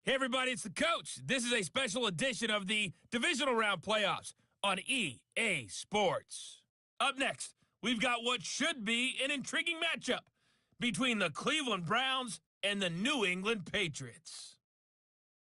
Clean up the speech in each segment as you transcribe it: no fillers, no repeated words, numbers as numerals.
Hey everybody, it's the coach. This is a special edition of the Divisional Round Playoffs on EA Sports. Up next, we've got what should be an intriguing matchup between the Cleveland Browns and the New England Patriots.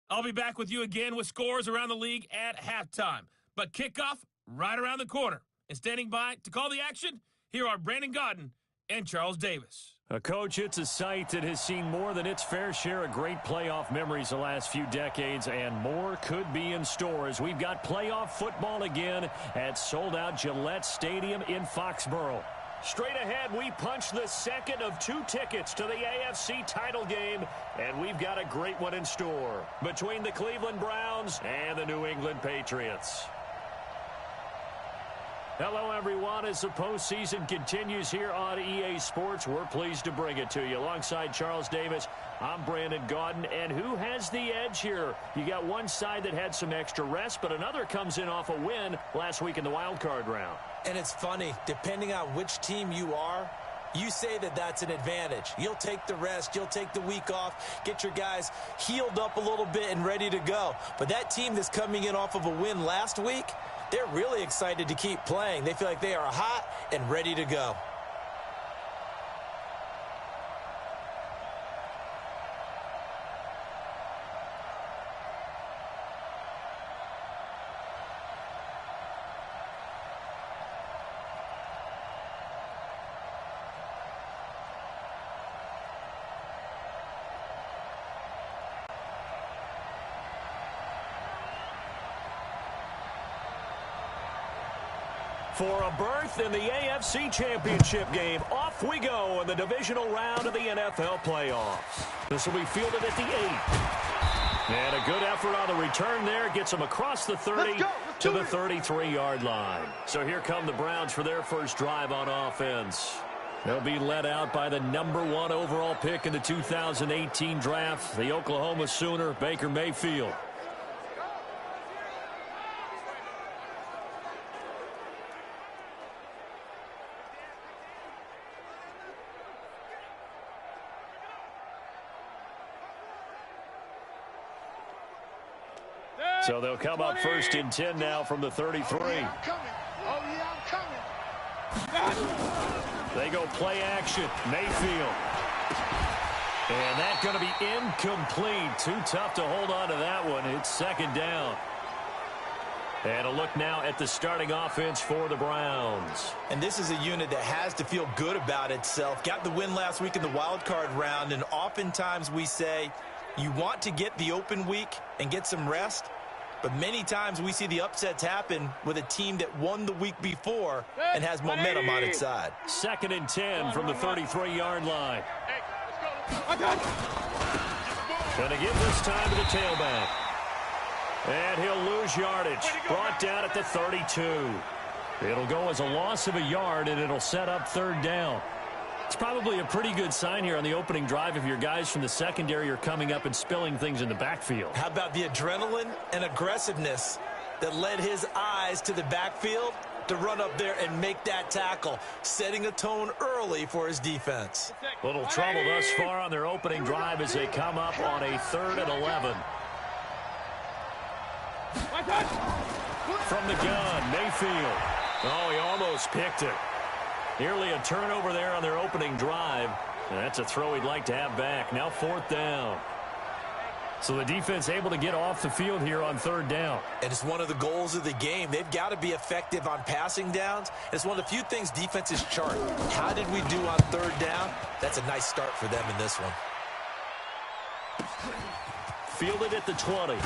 I'll be back with you again with scores around the league at halftime, but kickoff right around the corner. And standing by to call the action, here are Brandon Godden and Charles Davis. Coach, it's a site that has seen more than its fair share of great playoff memories the last few decades, and more could be in store as we've got playoff football again at sold-out Gillette Stadium in Foxborough. Straight ahead, we punch the second of 2 tickets to the AFC title game, and we've got a great one in store between the Cleveland Browns and the New England Patriots. Hello, everyone. As the postseason continues here on EA Sports, we're pleased to bring it to you. Alongside Charles Davis, I'm Brandon Godden. And who has the edge here? You got one side that had some extra rest, but another comes in off a win last week in the wild card round. And it's funny, depending on which team you are, you say that that's an advantage. You'll take the rest, you'll take the week off, get your guys healed up a little bit and ready to go. But that team that's coming in off of a win last week, they're really excited to keep playing. They feel like they are hot and ready to go. For a berth in the AFC Championship game, off we go in the divisional round of the NFL playoffs. This will be fielded at the 8. And a good effort on the return there gets them across the 30 to the 33-yard line. So here come the Browns for their first drive on offense. They'll be led out by the #1 overall pick in the 2018 draft, the Oklahoma Sooner, Baker Mayfield. So they'll come up 1st and 10 now from the 33. They go play action. Mayfield. And that's going to be incomplete. Too tough to hold on to that one. It's 2nd down. And a look now at the starting offense for the Browns. And this is a unit that has to feel good about itself. Got the win last week in the wild card round, and oftentimes we say you want to get the open week and get some rest. But many times we see the upsets happen with a team that won the week before and has momentum on its side. 2nd and 10 from the 33-yard line. Going to give this time to the tailback. And he'll lose yardage. Brought down at the 32. It'll go as a loss of a yard, and it'll set up 3rd down. It's probably a pretty good sign here on the opening drive if your guys from the secondary are coming up and spilling things in the backfield. How about the adrenaline and aggressiveness that led his eyes to the backfield to run up there and make that tackle, setting a tone early for his defense. Little trouble thus far on their opening drive as they come up on a 3rd and 11. From the gun, Mayfield. Oh, he almost picked it. Nearly a turnover there on their opening drive. And that's a throw he'd like to have back. Now 4th down. So the defense able to get off the field here on 3rd down. And it's one of the goals of the game. They've got to be effective on passing downs. It's one of the few things defenses chart. How did we do on 3rd down? That's a nice start for them in this one. Fielded at the 20.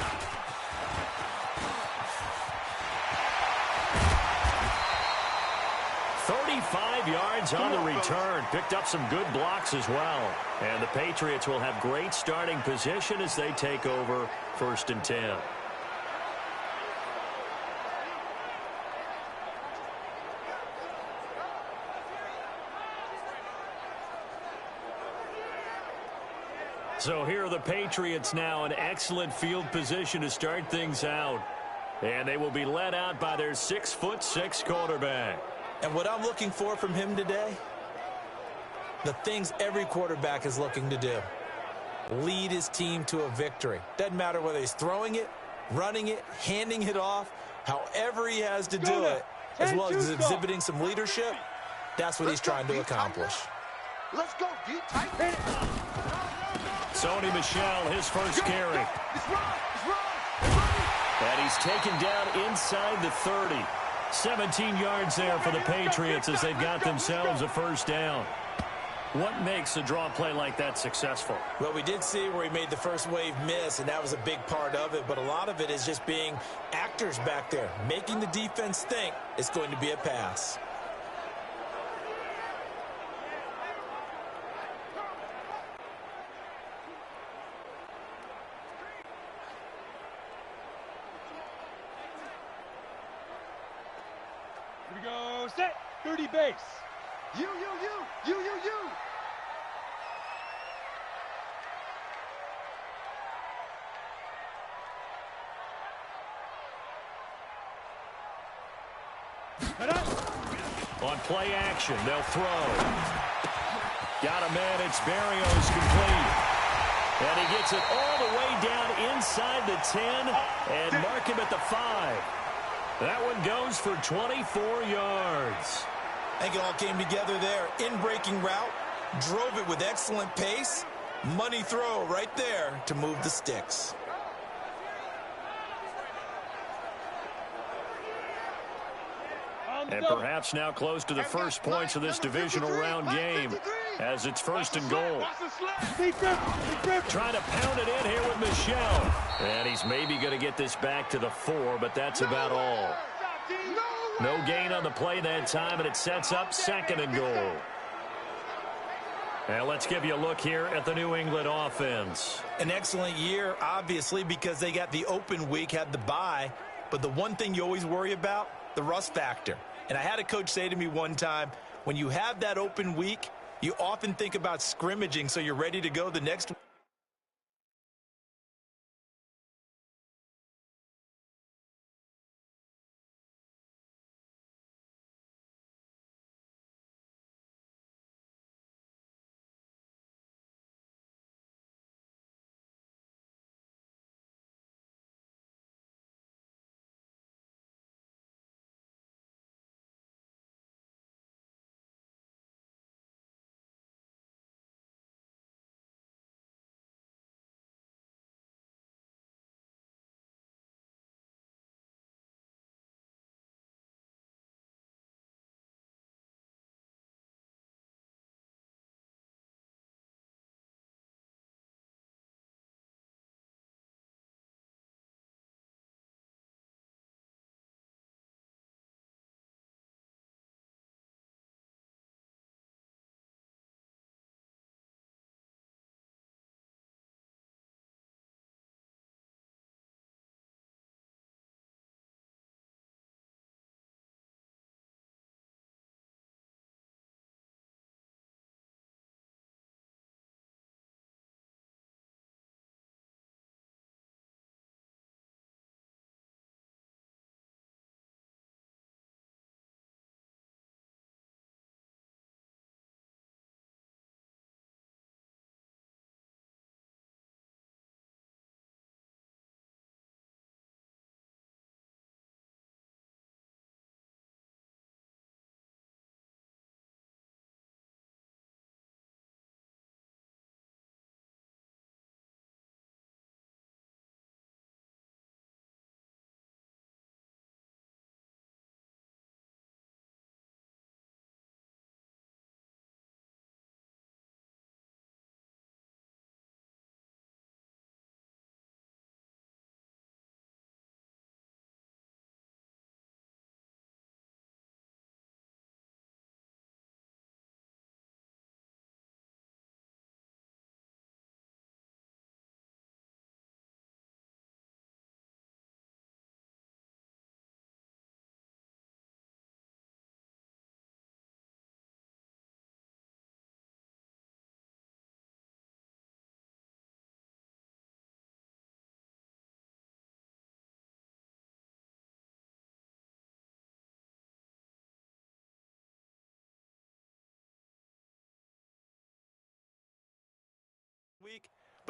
35 yards on the return. Picked up some good blocks as well. And the Patriots will have great starting position as they take over 1st and 10. So here are the Patriots now in excellent field position to start things out. And they will be led out by their 6'6" quarterback. And what I'm looking for from him today, the things every quarterback is looking to do. lead his team to a victory. Doesn't matter whether he's throwing it, running it, handing it off, however he has to do it, as well as exhibiting some leadership, that's what he's trying to accomplish. Let's go, deep, tight. Sony Michel, his first carry. And he's taken down inside the 30. 17 yards there for the Patriots as they've got themselves a first down. What makes a draw play like that successful? Well, we did see where he made the first wave miss, and that was a big part of it. But a lot of it is just being actors back there, making the defense think it's going to be a pass. Here we go, set, 30 base. You. On play action, they'll throw. Got a man, it's Barrios complete. And he gets it all the way down inside the 10 and mark him at the 5. That one goes for 24 yards. I think it all came together there. In-breaking route, drove it with excellent pace. Money throw right there to move the sticks. And perhaps now close to the first points of this divisional round game as it's 1st and goal. Trying to pound it in here with Michel. And he's maybe going to get this back to the 4, but that's about all. No gain on the play that time, and it sets up 2nd and goal. And let's give you a look here at the New England offense. An excellent year, obviously, because they got the open week, had the bye. But the one thing you always worry about, the rust factor. And I had a coach say to me one time, when you have that open week, you often think about scrimmaging so you're ready to go the next week.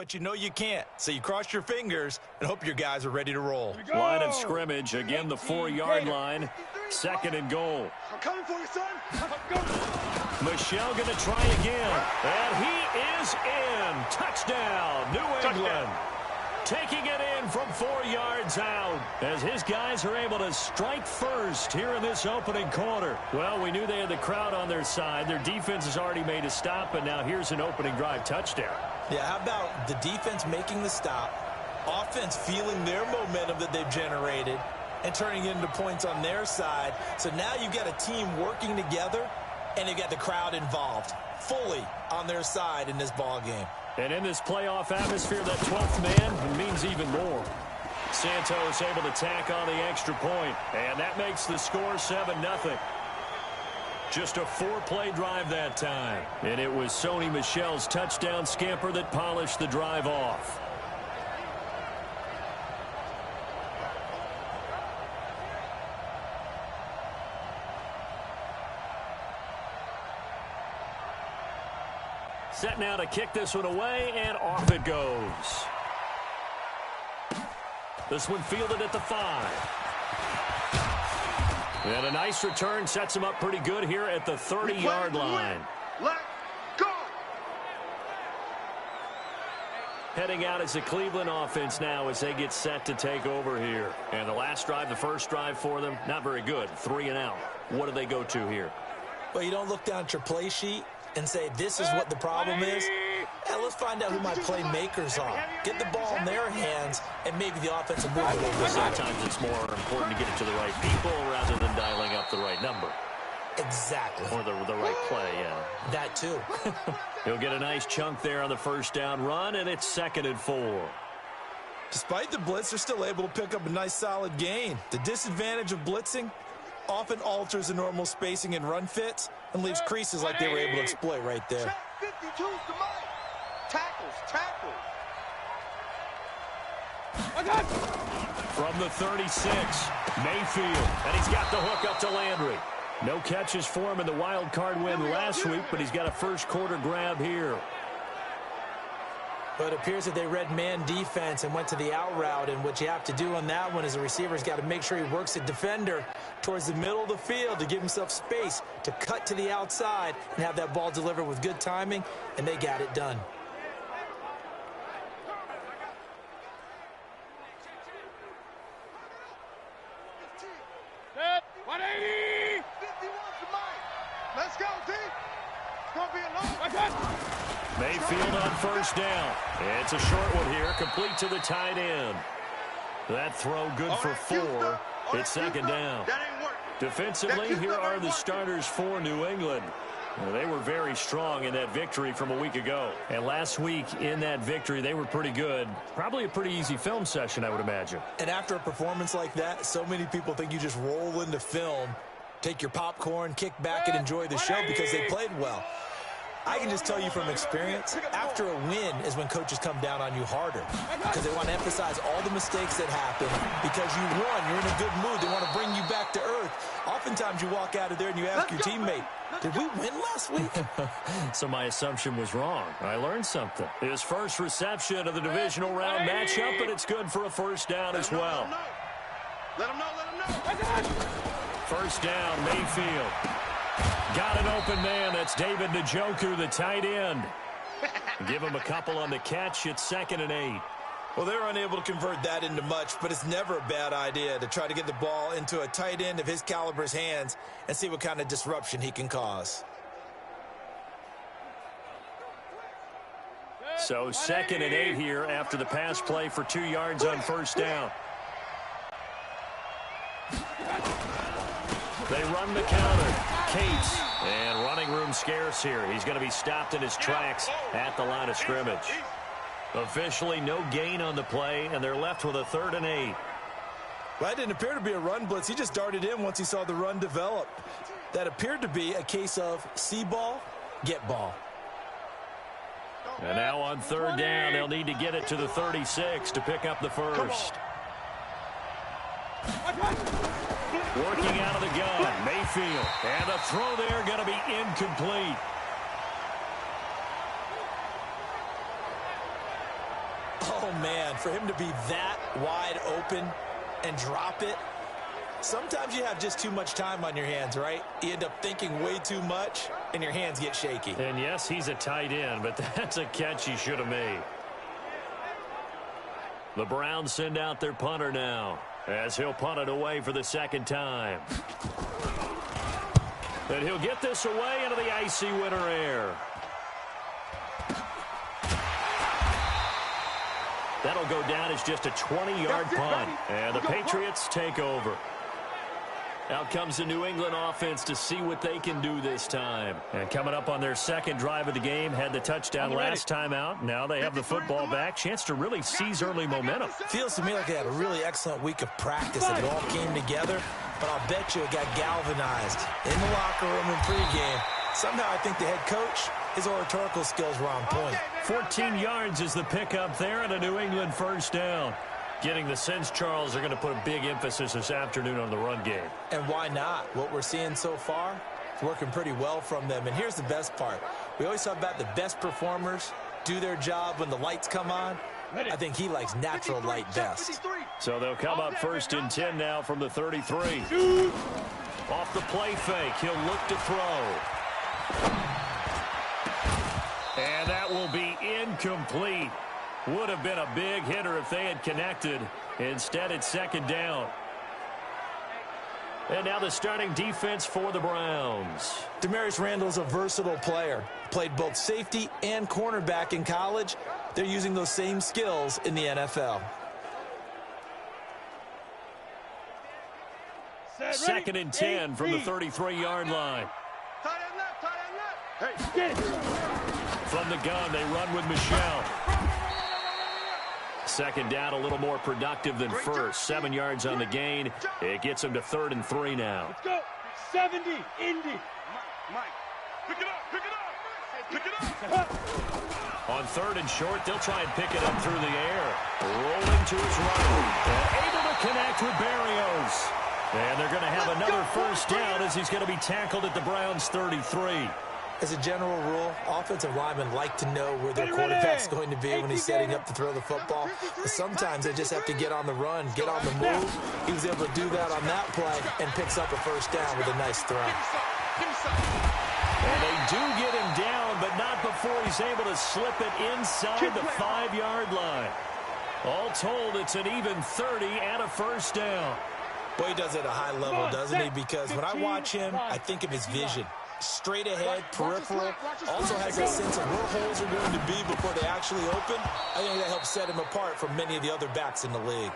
but you know you can't. So you cross your fingers and hope your guys are ready to roll. Line of scrimmage, again the 4-yard line. 2nd and goal. I'm coming for you, son. Michel going to try again. And he is in. Touchdown, New England. Taking it in from 4 yards out as his guys are able to strike first here in this opening quarter. Well, we knew they had the crowd on their side. Their defense has already made a stop, and now here's an opening drive touchdown. Yeah, how about the defense making the stop, offense feeling their momentum that they've generated, and turning it into points on their side. So now you've got a team working together, and you've got the crowd involved fully on their side in this ball game. And in this playoff atmosphere, that 12th man means even more. Santos able to tack on the extra point, and that makes the score 7-0. Just a 4-play drive that time. And it was Sony Michel's touchdown scamper that polished the drive off. Set now to kick this one away, and off it goes. This one fielded at the 5. And a nice return sets him up pretty good here at the 30-yard line. Let go. Heading out as the Cleveland offense now as they get set to take over here. And the last drive, the first drive for them, not very good. 3 and out. What do they go to here? Well, you don't look down at your play sheet and say, this is what the problem is. And let's find out who my playmakers are. Get the ball in their hands, and maybe the offense will move a little bit. Sometimes it's more important to get it to the right people rather than dialing up the right number. Exactly. Or the right play, yeah. That too. He'll get a nice chunk there on the first down run, and it's 2nd and 4. Despite the blitz, they're still able to pick up a nice solid gain. The disadvantage of blitzing often alters the normal spacing and run fits and leaves creases like they were able to exploit right there. 52's to Mike. Tackles. From the 36, Mayfield, and he's got the hook up to Landry. No catches for him in the wild card win last week, but he's got a first quarter grab here. But it appears that they read man defense and went to the out route, and what you have to do on that one is the receiver's got to make sure he works the defender towards the middle of the field to give himself space to cut to the outside and have that ball delivered with good timing, and they got it done. Set. 180. 51 to Mike. Let's go, D. It's going to be a long. Mayfield on first down. It's a short one here, complete to the tight end. That throw good for 4. It's 2nd down. That ain't working. Defensively, here are the starters for New England. Well, they were very strong in that victory from a week ago. And last week in that victory, they were pretty good. Probably a pretty easy film session, I would imagine. And after a performance like that, so many people think you just roll into film, take your popcorn, kick back, and enjoy the show because they played well. I can just tell you from experience, after a win is when coaches come down on you harder because they want to emphasize all the mistakes that happen because you won, you're in a good mood, they want to bring you back to earth. Oftentimes you walk out of there and you ask your teammate, did we win last week? So my assumption was wrong. I learned something. His first reception of the divisional round matchup, but it's good for a first down as well. Let him know. First down, Mayfield. Got an open man. That's David Njoku, the tight end. Give him a couple on the catch. It's 2nd and 8. Well, they're unable to convert that into much, but it's never a bad idea to try to get the ball into a tight end of his caliber's hands and see what kind of disruption he can cause. So 2nd and 8 here after the pass play for 2 yards on first down. They run the counter. Cates, and running room scarce here. He's going to be stopped in his tracks at the line of scrimmage. Officially no gain on the play, and they're left with a 3rd and 8. Well, that didn't appear to be a run blitz. He just darted in once he saw the run develop. That appeared to be a case of see ball, get ball. And now on 3rd down, they'll need to get it to the 36 to pick up the first. Working out of the gun, Mayfield. And the throw there going to be incomplete. Oh, man, for him to be that wide open and drop it. Sometimes you have just too much time on your hands, right? You end up thinking way too much, and your hands get shaky. And yes, he's a tight end, but that's a catch he should have made. The Browns send out their punter now, as he'll punt it away for the second time. And he'll get this away into the icy winter air. That'll go down as just a 20-yard punt. And the Patriots take over. Out comes the New England offense to see what they can do this time. And coming up on their second drive of the game, had the touchdown last time out. Now they have the football back. Chance to really seize early momentum. Feels to me like they had a really excellent week of practice and it all came together. But I'll bet you it got galvanized in the locker room in pregame. Somehow I think the head coach, his oratorical skills were on point. 14 yards is the pickup there and a New England first down. Getting the sense, Charles, are going to put a big emphasis this afternoon on the run game. And why not? What we're seeing so far is working pretty well from them. And here's the best part. We always talk about the best performers do their job when the lights come on. I think he likes natural light best. So they'll come up first and 10 now from the 33. Off the play fake, he'll look to throw. And that will be incomplete. Would have been a big hitter if they had connected. Instead, it's second down. And now the starting defense for the Browns. Demarius Randall's a versatile player. Played both safety and cornerback in college. They're using those same skills in the NFL. Second and 10 from the 33-yard line. From the gun, they run with Michelle. Second down, a little more productive than first. 7 yards on the gain. It gets them to 3rd and 3 now. Let's go. 70, Indy. Mike, pick it up, pick it up. Pick it up. On 3rd and short, they'll try and pick it up through the air. Rolling to his right. And able to connect with Barrios. And they're going to have another first down as he's going to be tackled at the Browns' 33. As a general rule, offensive linemen like to know where their quarterback's going to be when he's setting up to throw the football. But sometimes they just have to get on the run, get on the move. He was able to do that on that play and picks up a first down with a nice throw. And they do get him down, but not before he's able to slip it inside the 5-yard line. All told, it's an even 30 and a first down. Boy, he does it at a high level, doesn't he? Because when I watch him, I think of his vision. Straight ahead, peripheral, also has a sense of where holes are going to be before they actually open. I think that helps set him apart from many of the other backs in the league.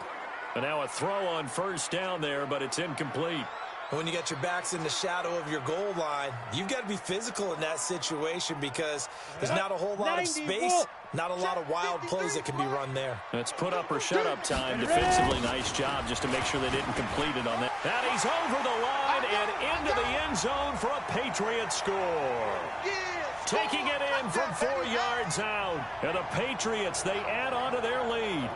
And now a throw on first down there, but it's incomplete. When you got your backs in the shadow of your goal line, you've got to be physical in that situation because there's not a whole lot of space, not a lot of wild plays that can be run there. It's put up or shut up time defensively. Nice job just to make sure they didn't complete it on that. And he's over the line and into the end zone for a Patriots score. Taking it in from 4 yards out. And the Patriots, they add on to their lead.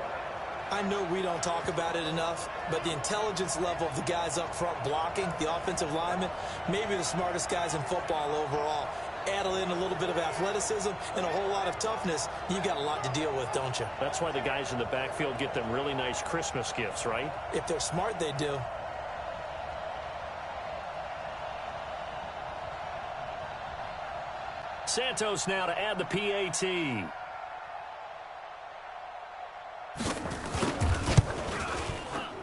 I know we don't talk about it enough, but the intelligence level of the guys up front blocking, the offensive linemen, maybe the smartest guys in football overall. Add in a little bit of athleticism and a whole lot of toughness, you've got a lot to deal with, don't you? That's why the guys in the backfield get them really nice Christmas gifts, right? If they're smart, they do. Santos now to add the PAT.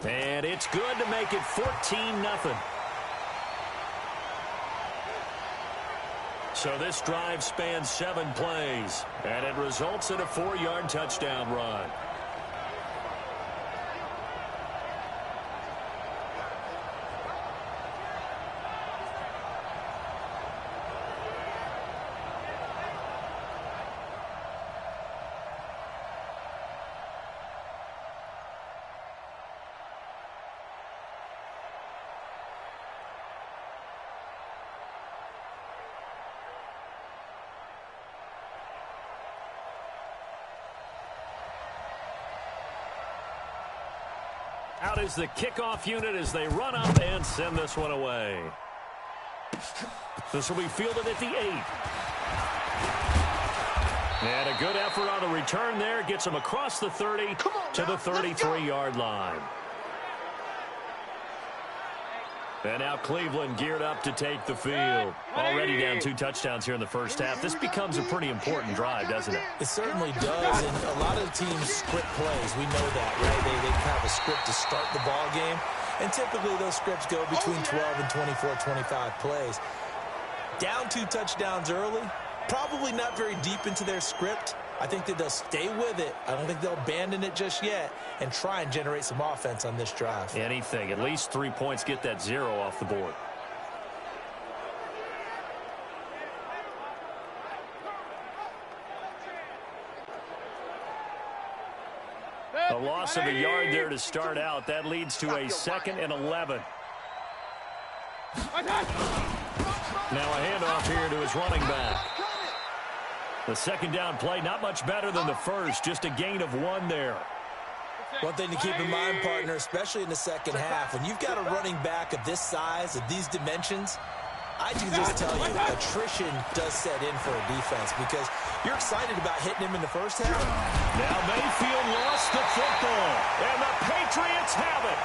And it's good to make it 14-0. So this drive spans 7 plays, and it results in a 4-yard touchdown run. Out is the kickoff unit as they run up and send this one away. This will be fielded at the 8. And a good effort on the return there. Gets him across the 30 to the 33-yard line. And now Cleveland geared up to take the field. Already down 2 touchdowns here in the first half. This becomes a pretty important drive, doesn't it? It certainly does, and a lot of teams script plays. We know that, right? They have a script to start the ball game, and typically those scripts go between 12 and 24, 25 plays. Down 2 touchdowns early, probably not very deep into their script. I think that they'll stay with it. I don't think they'll abandon it just yet and try and generate some offense on this drive. Anything. At least 3 points, get that 0 off the board. A loss of a yard there to start out. That leads to a 2nd and 11. Now a handoff here to his running back. The second down play, not much better than the first, just a gain of 1 there. One thing to keep in mind, partner, especially in the second half, when you've got a running back of this size, of these dimensions, I can just tell you, attrition does set in for a defense because you're excited about hitting him in the first half. Now Mayfield lost the football, and the Patriots have it.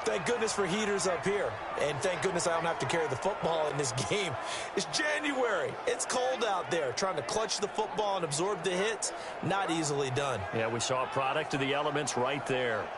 Thank goodness for heaters up here. And thank goodness I don't have to carry the football in this game. It's January. It's cold out there. Trying to clutch the football and absorb the hits, not easily done. Yeah, we saw a product of the elements right there.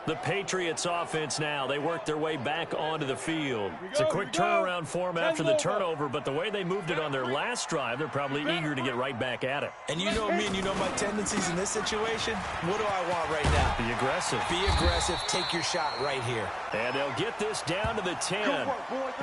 The Patriots offense now. They work their way back onto the field. It's a quick turnaround for them after the turnover, but the way they moved it on their last drive, they're probably eager to get right back at it. And you know me and you know my tendencies in this situation. What do I want right now? Be aggressive. Be aggressive. Take your shot right here. And they'll get this down to the 10.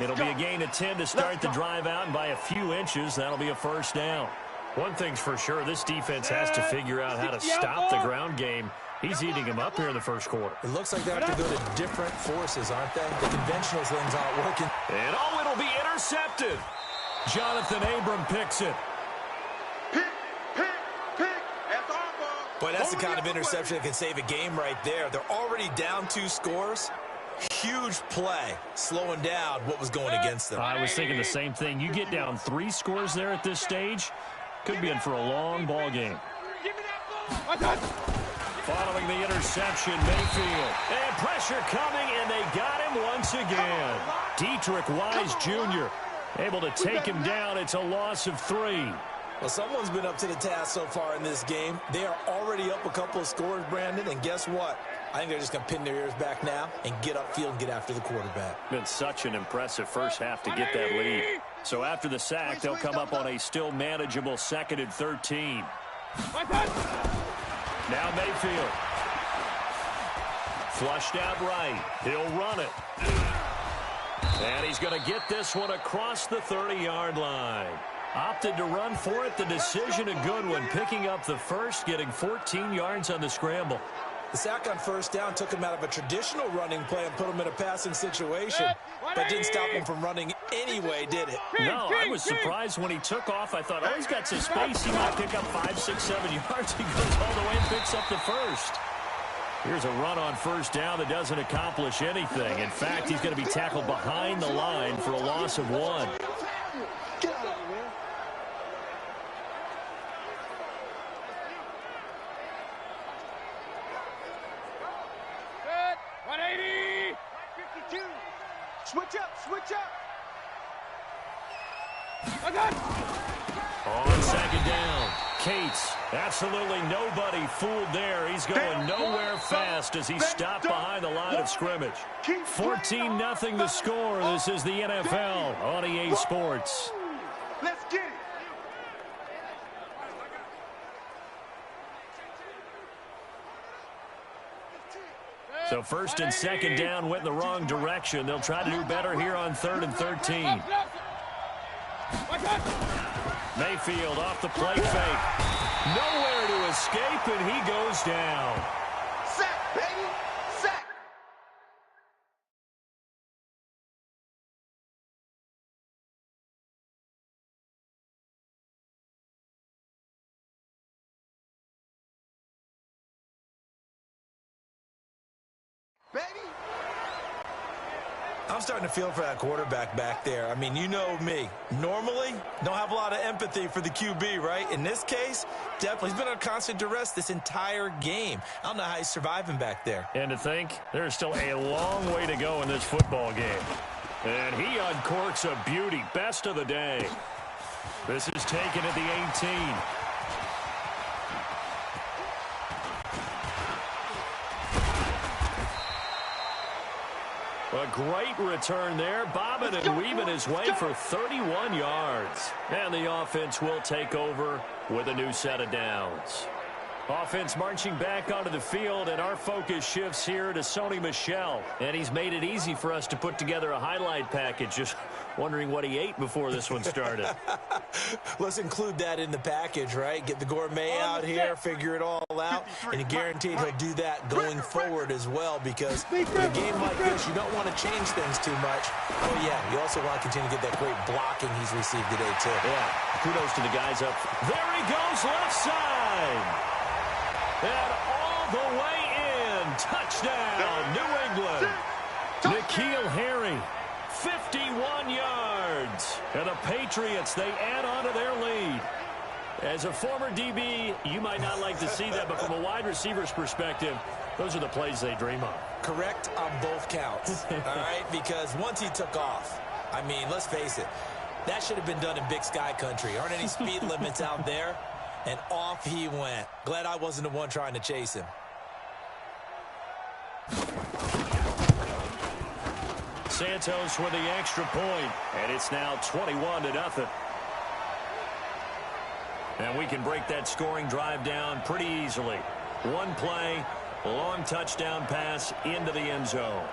It'll be a gain of 10 to start the drive out, and by a few inches, that'll be a first down. One thing's for sure, this defense has to figure out how to stop the ground game. He's eating him up here in the first quarter. It looks like they have to go to different forces, aren't they? The conventional things aren't working. And it'll be intercepted. Jonathan Abram picks it. Pick. That's our ball. Boy, that's the kind of interception that can save a game right there. They're already down 2 scores. Huge play, slowing down what was going against them. I was thinking the same thing. You get down 3 scores there at this stage, could be in for a long ball game. Give me that ball. Following the interception, Mayfield. And pressure coming, and they got him once again. Dietrich Wise Jr. able to take him down. It's a loss of 3. Well, someone's been up to the task so far in this game. They are already up a couple of scores, Brandon, and guess what? I think they're just going to pin their ears back now and get upfield and get after the quarterback. Been such an impressive first half to get that lead. So after the sack, they'll come up on a still manageable 2nd and 13. Now Mayfield. Flushed out right. He'll run it. And he's going to get this one across the 30-yard line. Opted to run for it. The decision a good one. Picking up the first, getting 14 yards on the scramble. The sack on first down took him out of a traditional running play and put him in a passing situation, but didn't stop him from running anyway, did it? No, I was surprised when he took off. I thought, oh, he's got some space. He might pick up 5, 6, 7 yards. He goes all the way and picks up the first. Here's a run on first down that doesn't accomplish anything. In fact, he's going to be tackled behind the line for a loss of 1. Switch up. On second down, Cates. Absolutely nobody fooled there. He's going nowhere fast as he stopped behind the line of scrimmage. 14-0 the score. This is the NFL on EA Sports. Let's get it. So 1st and 2nd down went in the wrong direction. They'll try to do better here on 3rd and 13. Mayfield off the play fake. Nowhere to escape, and he goes down. baby. I'm starting to feel for that quarterback back there. I mean, you know me. Normally, don't have a lot of empathy for the QB, right? In this case, definitely. He's been under constant duress this entire game. I don't know how he's surviving back there. And to think, there's still a long way to go in this football game. And he uncorks a beauty. Best of the day. This is taken at the 18. A great return there, bobbing and weaving his way for 31 yards. And the offense will take over with a new set of downs. Offense marching back onto the field, and our focus shifts here to Sony Michel. And he's made it easy for us to put together a highlight package. Just wondering what he ate before this one started. Let's include that in the package, right? Get the gourmet out here, figure it all out, and guaranteed he'll do that going forward as well, because in a game like this, you don't want to change things too much. Oh, yeah, you also want to continue to get that great blocking he's received today, too. Yeah, kudos to the guys up. There he goes, left side. And all the way in. Touchdown, New England. N'Keal Harry, 51 yards. And the Patriots, they add on to their lead. As a former DB, you might not like to see that, but from a wide receiver's perspective, those are the plays they dream of. Correct on both counts, all right? Because once he took off, I mean, let's face it, that should have been done in Big Sky country. Aren't any speed limits out there? And off he went. Glad I wasn't the one trying to chase him. Santos with the extra point, and it's now 21-0. And we can break that scoring drive down pretty easily. One play, long touchdown pass into the end zone.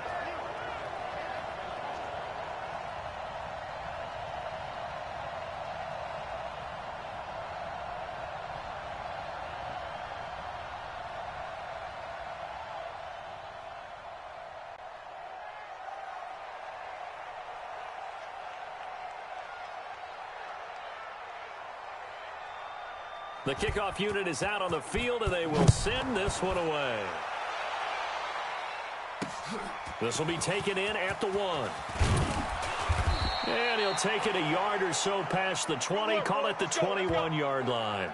The kickoff unit is out on the field, and they will send this one away. This will be taken in at the 1. And he'll take it a yard or so past the 20, call it the 21-yard line.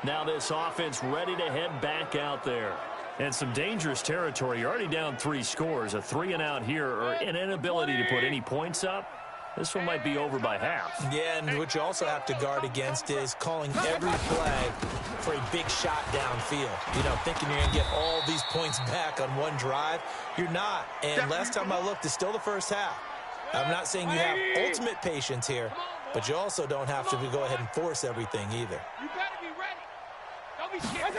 Now this offense ready to head back out there. And some dangerous territory. You're already down 3 scores. A 3-and-out here, or an inability to put any points up. This one might be over by half. Yeah, and what you also have to guard against is calling every play for a big shot downfield. You know, thinking you're going to get all these points back on one drive. You're not. And last time I looked, it's still the first half. I'm not saying you have ultimate patience here, but you also don't have to go ahead and force everything either. You better be ready. Don't be scared.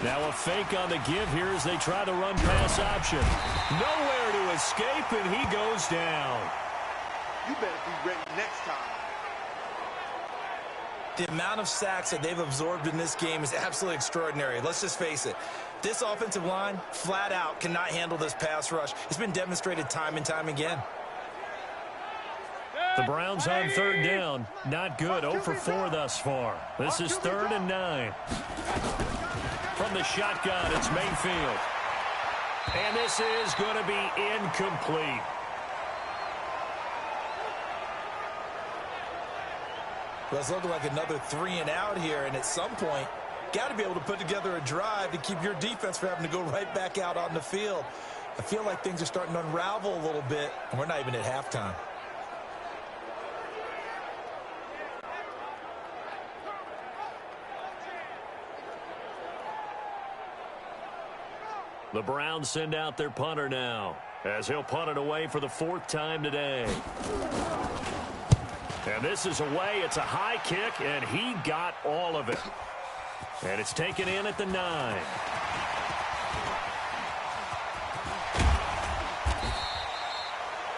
Now a fake on the give here as they try the run pass option. Nowhere to escape, and he goes down. You better be ready next time. The amount of sacks that they've absorbed in this game is absolutely extraordinary. Let's just face it. This offensive line, flat out, cannot handle this pass rush. It's been demonstrated time and time again. The Browns on 3rd down. Not good. 0 for 4 thus far. This is 3rd and 9. From the shotgun, it's Mayfield. And this is going to be incomplete. Well, it's looking like another 3-and-out here, and at some point, got to be able to put together a drive to keep your defense from having to go right back out on the field. I feel like things are starting to unravel a little bit, and we're not even at halftime. The Browns send out their punter now, as he'll punt it away for the 4th time today. And this is away. It's a high kick, and he got all of it. And it's taken in at the 9.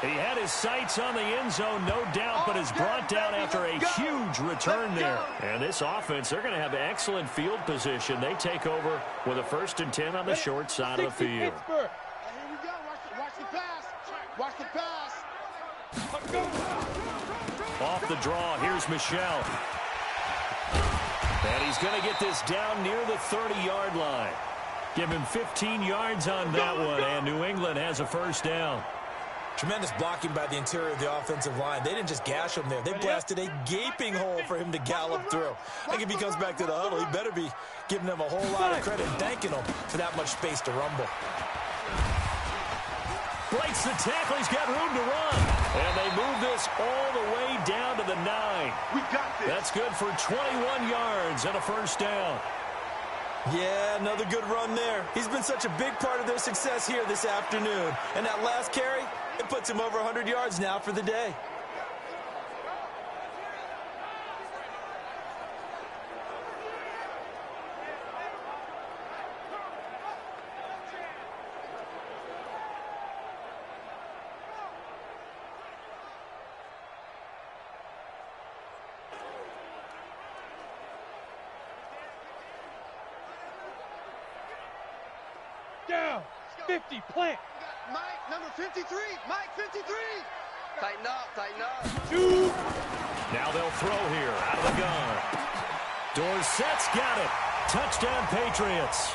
He had his sights on the end zone, no doubt, but is brought down after a huge return there. And this offense, they're going to have excellent field position. They take over with a 1st and 10 on the short side of the field. Here we go. Watch the pass. Watch the pass. Let's go. Off the draw, here's Michel. And he's going to get this down near the 30-yard line. Give him 15 yards on that one, and New England has a first down. Tremendous blocking by the interior of the offensive line. They didn't just gash him there. They blasted a gaping hole for him to gallop through. I think if he comes back to the huddle, he better be giving them a whole lot of credit and thanking them for that much space to rumble. Breaks the tackle. He's got room to run. And they move this all the way down to the 9. We got this. That's good for 21 yards and a first down. Yeah, another good run there. He's been such a big part of their success here this afternoon. And that last carry, it puts him over 100 yards now for the day. Down. 50, plant. Mike, number 53. Mike, 53. Tighten up, tighten up. 2. Now they'll throw here out of the gun. Dorsett's got it. Touchdown, Patriots.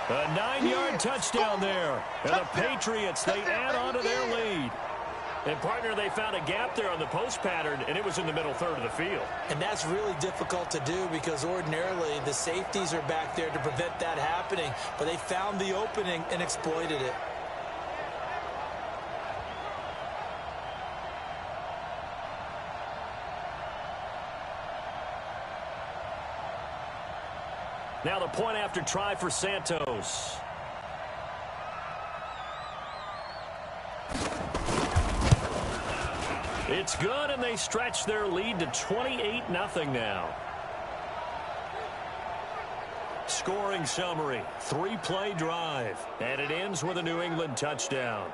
A 9-yard touchdown there. And the Patriots, they add on to their lead. And, partner, they found a gap there on the post pattern, and it was in the middle third of the field. And that's really difficult to do because ordinarily the safeties are back there to prevent that happening. But they found the opening and exploited it. Now the point after try for Santos. It's good, and they stretch their lead to 28-0 now. Scoring summary, 3-play drive, and it ends with a New England touchdown.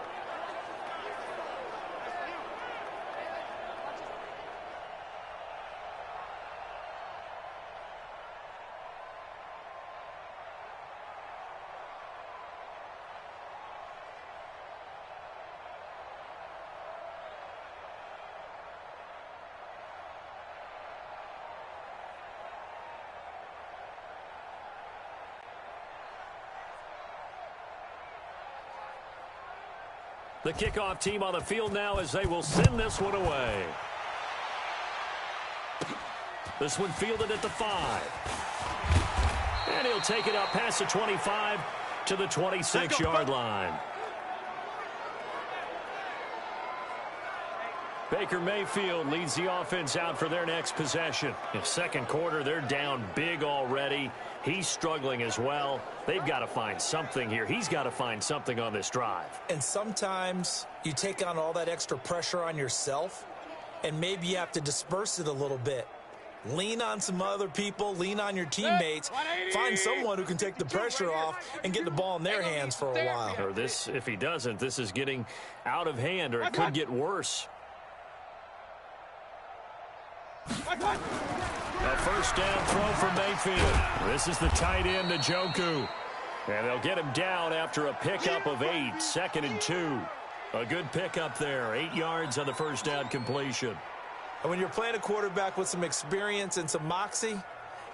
The kickoff team on the field now as they will send this one away. This one fielded at the 5. And he'll take it up past the 25 to the 26-yard line. Baker Mayfield leads the offense out for their next possession. In second quarter, they're down big already. He's struggling as well. They've got to find something here. He's got to find something on this drive. And sometimes you take on all that extra pressure on yourself, and maybe you have to disperse it a little bit. Lean on some other people. Lean on your teammates. Find someone who can take the pressure off and get the ball in their hands for a while. Or this, if he doesn't, this is getting out of hand, or it could get worse. A first down throw for Mayfield. This is the tight end, Njoku. And they'll get him down after a pickup of 8, 2nd and 2. A good pickup there, 8 yards on the first down completion. And when you're playing a quarterback with some experience and some moxie,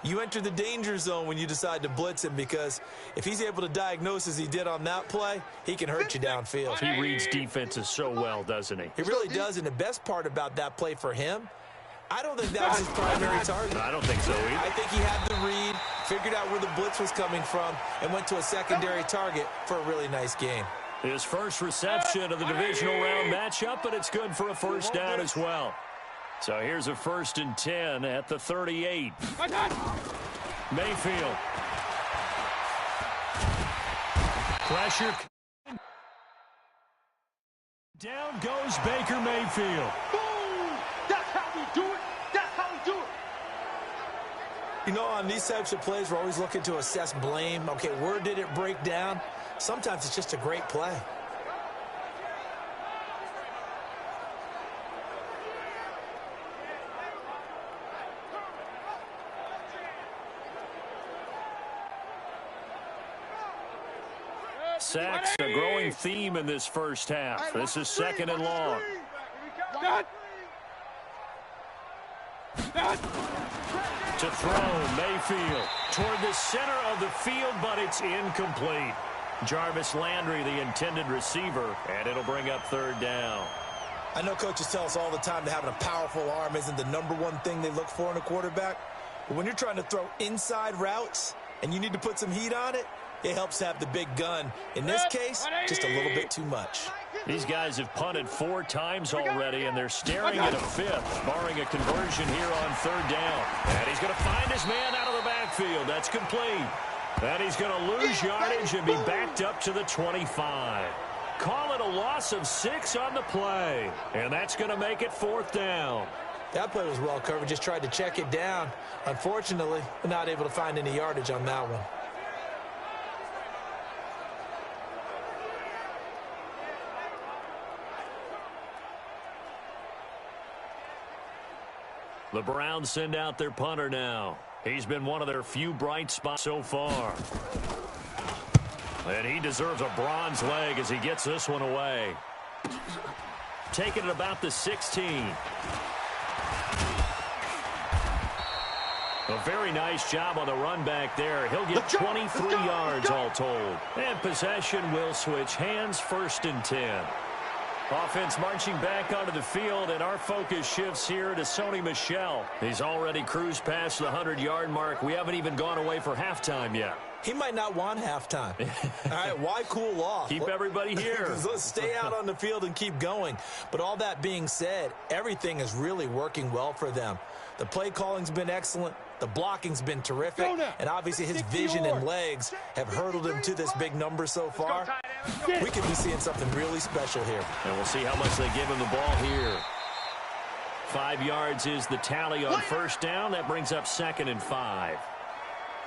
you enter the danger zone when you decide to blitz him, because if he's able to diagnose as he did on that play, he can hurt you downfield. He reads defenses so well, doesn't he? He really does, and the best part about that play for him, I don't think that was his primary target. I don't think so either. I think he had the read, figured out where the blitz was coming from, and went to a secondary target for a really nice gain. His first reception of the divisional round matchup, but it's good for a first down as well. So here's a 1st and 10 at the 38. Mayfield. Pressure. Down goes Baker Mayfield. That's how we do it. That's how we do it. You know, on these types of plays, we're always looking to assess blame. Okay, where did it break down? Sometimes it's just a great play. Sacks, a growing theme in this first half. This is 2nd and long. To throw, Mayfield toward the center of the field, but it's incomplete. Jarvis Landry, the intended receiver, and it'll bring up third down. I know coaches tell us all the time that having a powerful arm isn't the #1 thing they look for in a quarterback. But when you're trying to throw inside routes and you need to put some heat on it, it helps to have the big gun. In this case, just a little bit too much. These guys have punted 4 times already, and they're staring at a 5th, barring a conversion here on third down. And he's going to find his man out of the backfield. That's complete. And he's going to lose yardage and be backed up to the 25. Call it a loss of 6 on the play. And that's going to make it 4th down. That play was well covered. Just tried to check it down. Unfortunately, we're not able to find any yardage on that one. The Browns send out their punter now. He's been one of their few bright spots so far. And he deserves a bronze leg as he gets this one away. Taking it about the 16. A very nice job on the run back there. He'll get 23 yards all told. And possession will switch hands, 1st and 10. Offense marching back onto the field, and our focus shifts here to Sony Michel. He's already cruised past the 100-yard mark. We haven't even gone away for halftime yet. He might not want halftime. All right, why cool off? Keep everybody here. Let's stay out on the field and keep going. But all that being said, everything is really working well for them. The play calling's been excellent. The blocking's been terrific. And obviously his vision and legs have hurdled him to this big number so far. We could be seeing something really special here. And we'll see how much they give him the ball here. 5 yards is the tally on 1st down. That brings up 2nd and 5.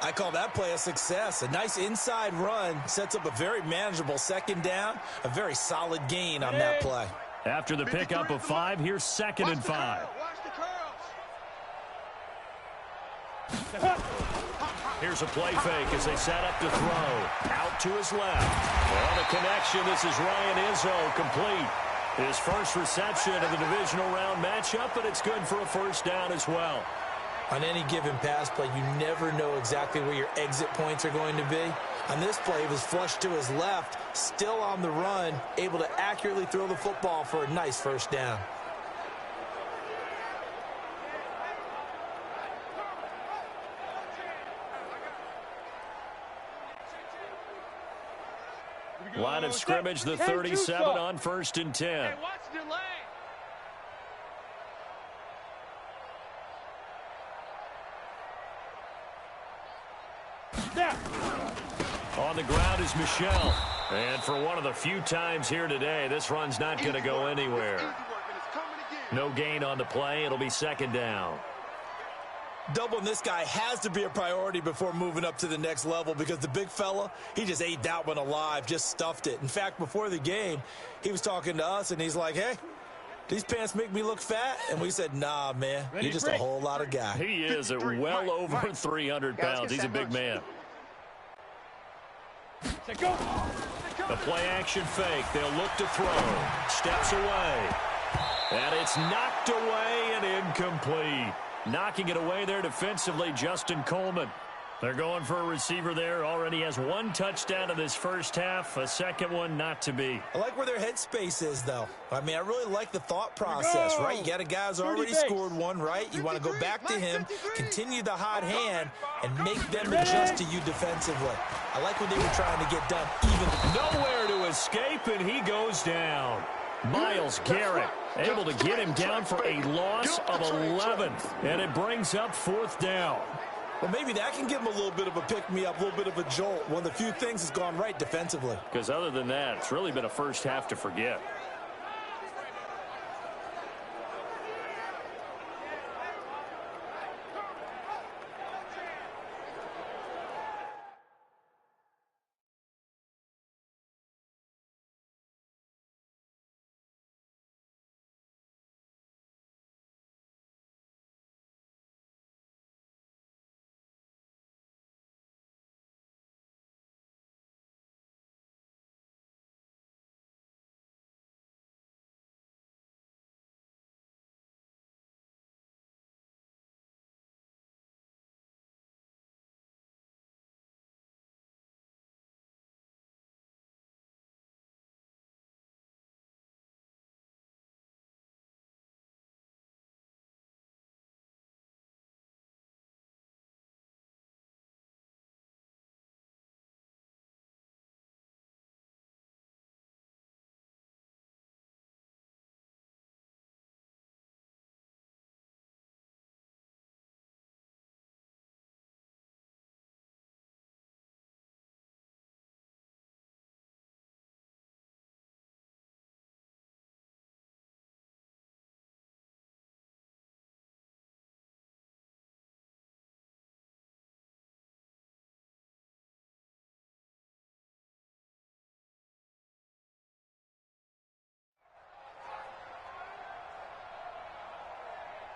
I call that play a success. A nice inside run sets up a very manageable 2nd down. A very solid gain on that play. After the pickup of 5, here's 2nd and 5. Here's a play fake as they set up to throw. Out to his left. Well, the connection, this is Ryan Izzo, complete. His first reception of the divisional round matchup, but it's good for a 1st down as well. On any given pass play, you never know exactly where your exit points are going to be. On this play, he was flushed to his left, still on the run, able to accurately throw the football for a nice 1st down. Line of scrimmage, the 37 on 1st and 10. Hey, watch delay. On the ground is Michel. And for one of the few times here today, this run's not going to go anywhere. No gain on the play. It'll be 2nd down. Doubling this guy has to be a priority before moving up to the next level because the big fella, he just ate that one alive, just stuffed it. In fact, before the game, he was talking to us, and he's like, hey, these pants make me look fat? And we said, nah, man, you're just a whole lot of guy. He is at well over 300 pounds. He's a big man. The play-action fake. They'll look to throw. Steps away. And it's knocked away and incomplete. Knocking it away there defensively, Justin Coleman. They're going for a receiver there. Already has 1 touchdown in this 1st half. A 2nd one not to be. I like where their headspace is, though. I mean, I really like the thought process, right? You got a guy who's already scored 1, right? You want to go back to him, continue the hot hand, and make them adjust to you defensively. I like what they were trying to get done. Nowhere to escape, and he goes down. Myles Garrett able to get him down for a loss of 11. And it brings up 4th down. Well, maybe that can give him a little bit of a pick-me-up, a little bit of a jolt. One of the few things that's gone right defensively. Because other than that, it's really been a 1st half to forget.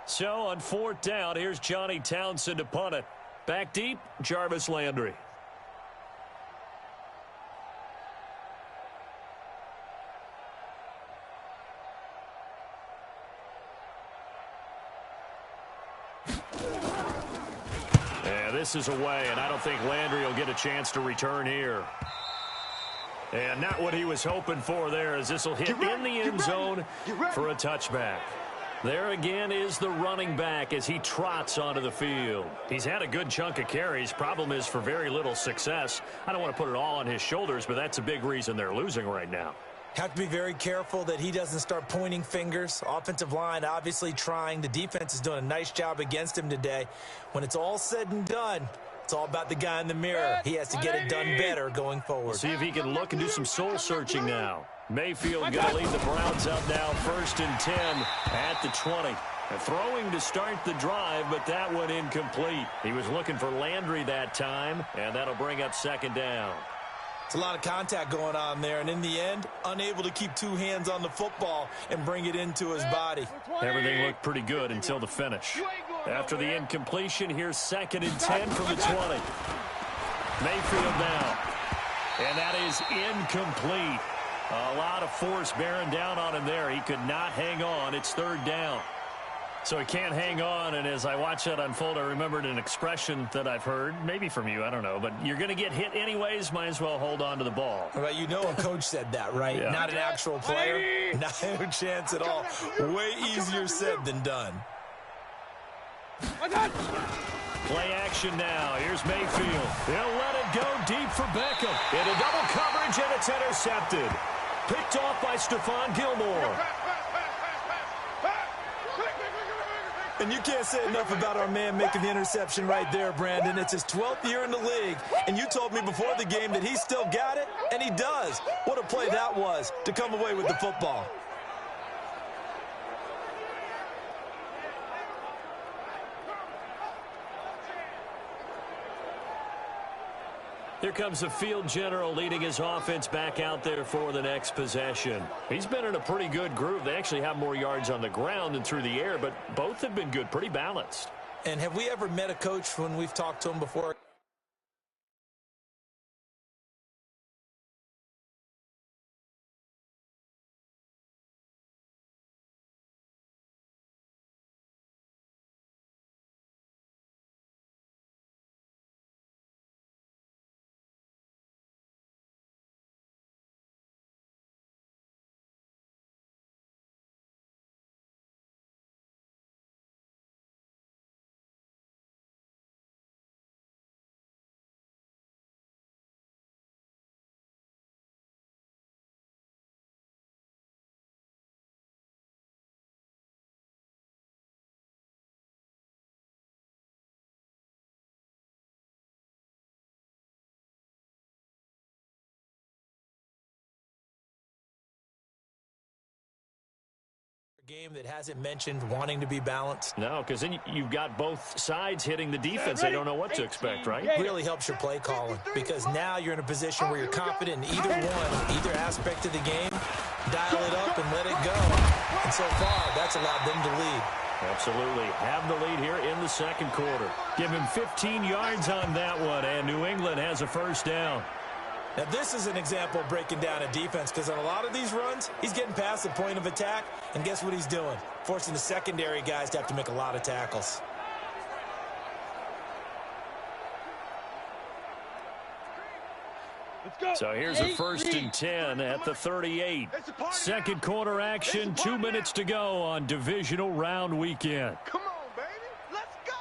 So on 4th down, here's Johnny Townsend to punt it. Back deep, Jarvis Landry. And this is away, and I don't think Landry will get a chance to return here. And not what he was hoping for there, as this will hit in the end zone for a touchback. There again is the running back as he trots onto the field. He's had a good chunk of carries. Problem is for very little success. I don't want to put it all on his shoulders, but that's a big reason they're losing right now. Have to be very careful that he doesn't start pointing fingers. Offensive line obviously trying. The defense is doing a nice job against him today. When it's all said and done, it's all about the guy in the mirror. He has to get it done better going forward. See if he can look and do some soul searching now. Mayfield going to lead the Browns up now, 1st and 10 at the 20. And throwing to start the drive, but that one incomplete. He was looking for Landry that time, and that'll bring up 2nd down. It's a lot of contact going on there, and in the end, unable to keep 2 hands on the football and bring it into his body. Everything looked pretty good until the finish. After the incompletion, here's 2nd and 10 from the 20. Mayfield now. And that is incomplete. A lot of force bearing down on him there. He could not hang on. It's 3rd down. So he can't hang on, and as I watch that unfold, I remembered an expression that I've heard, maybe from you, I don't know, but you're going to get hit anyways, might as well hold on to the ball. Well, you know a coach said that, right? Yeah. Not an actual player. Not a chance at all. Way easier said than done. Play action now. Here's Mayfield. He'll let it go deep for Beckham. Into double coverage, and it's intercepted. Picked off by Stephon Gilmore. And you can't say enough about our man making the interception right there, Brandon. It's his 12th year in the league, and you told me before the game that he still got it, and he does. What a play that was to come away with the football. Here comes the field general leading his offense back out there for the next possession. He's been in a pretty good groove. They actually have more yards on the ground than through the air, but both have been good, pretty balanced. And have we ever met a coach when we've talked to him before? Game that hasn't mentioned wanting to be balanced. No, because then you've got both sides hitting the defense. They don't know what to expect, right? It really helps your play calling because now you're in a position where you're confident in either one, either aspect of the game. Dial it up and let it go. And so far, that's allowed them to lead. Absolutely. Have the lead here in the 2nd quarter. Give him 15 yards on that one, and New England has a 1st down. Now, this is an example of breaking down a defense because on a lot of these runs, he's getting past the point of attack, and guess what he's doing? Forcing the secondary guys to have to make a lot of tackles. So here's a 1st and 10 at the 38. 2nd quarter action, 2 minutes to go on divisional round weekend. Come on, baby. Let's go.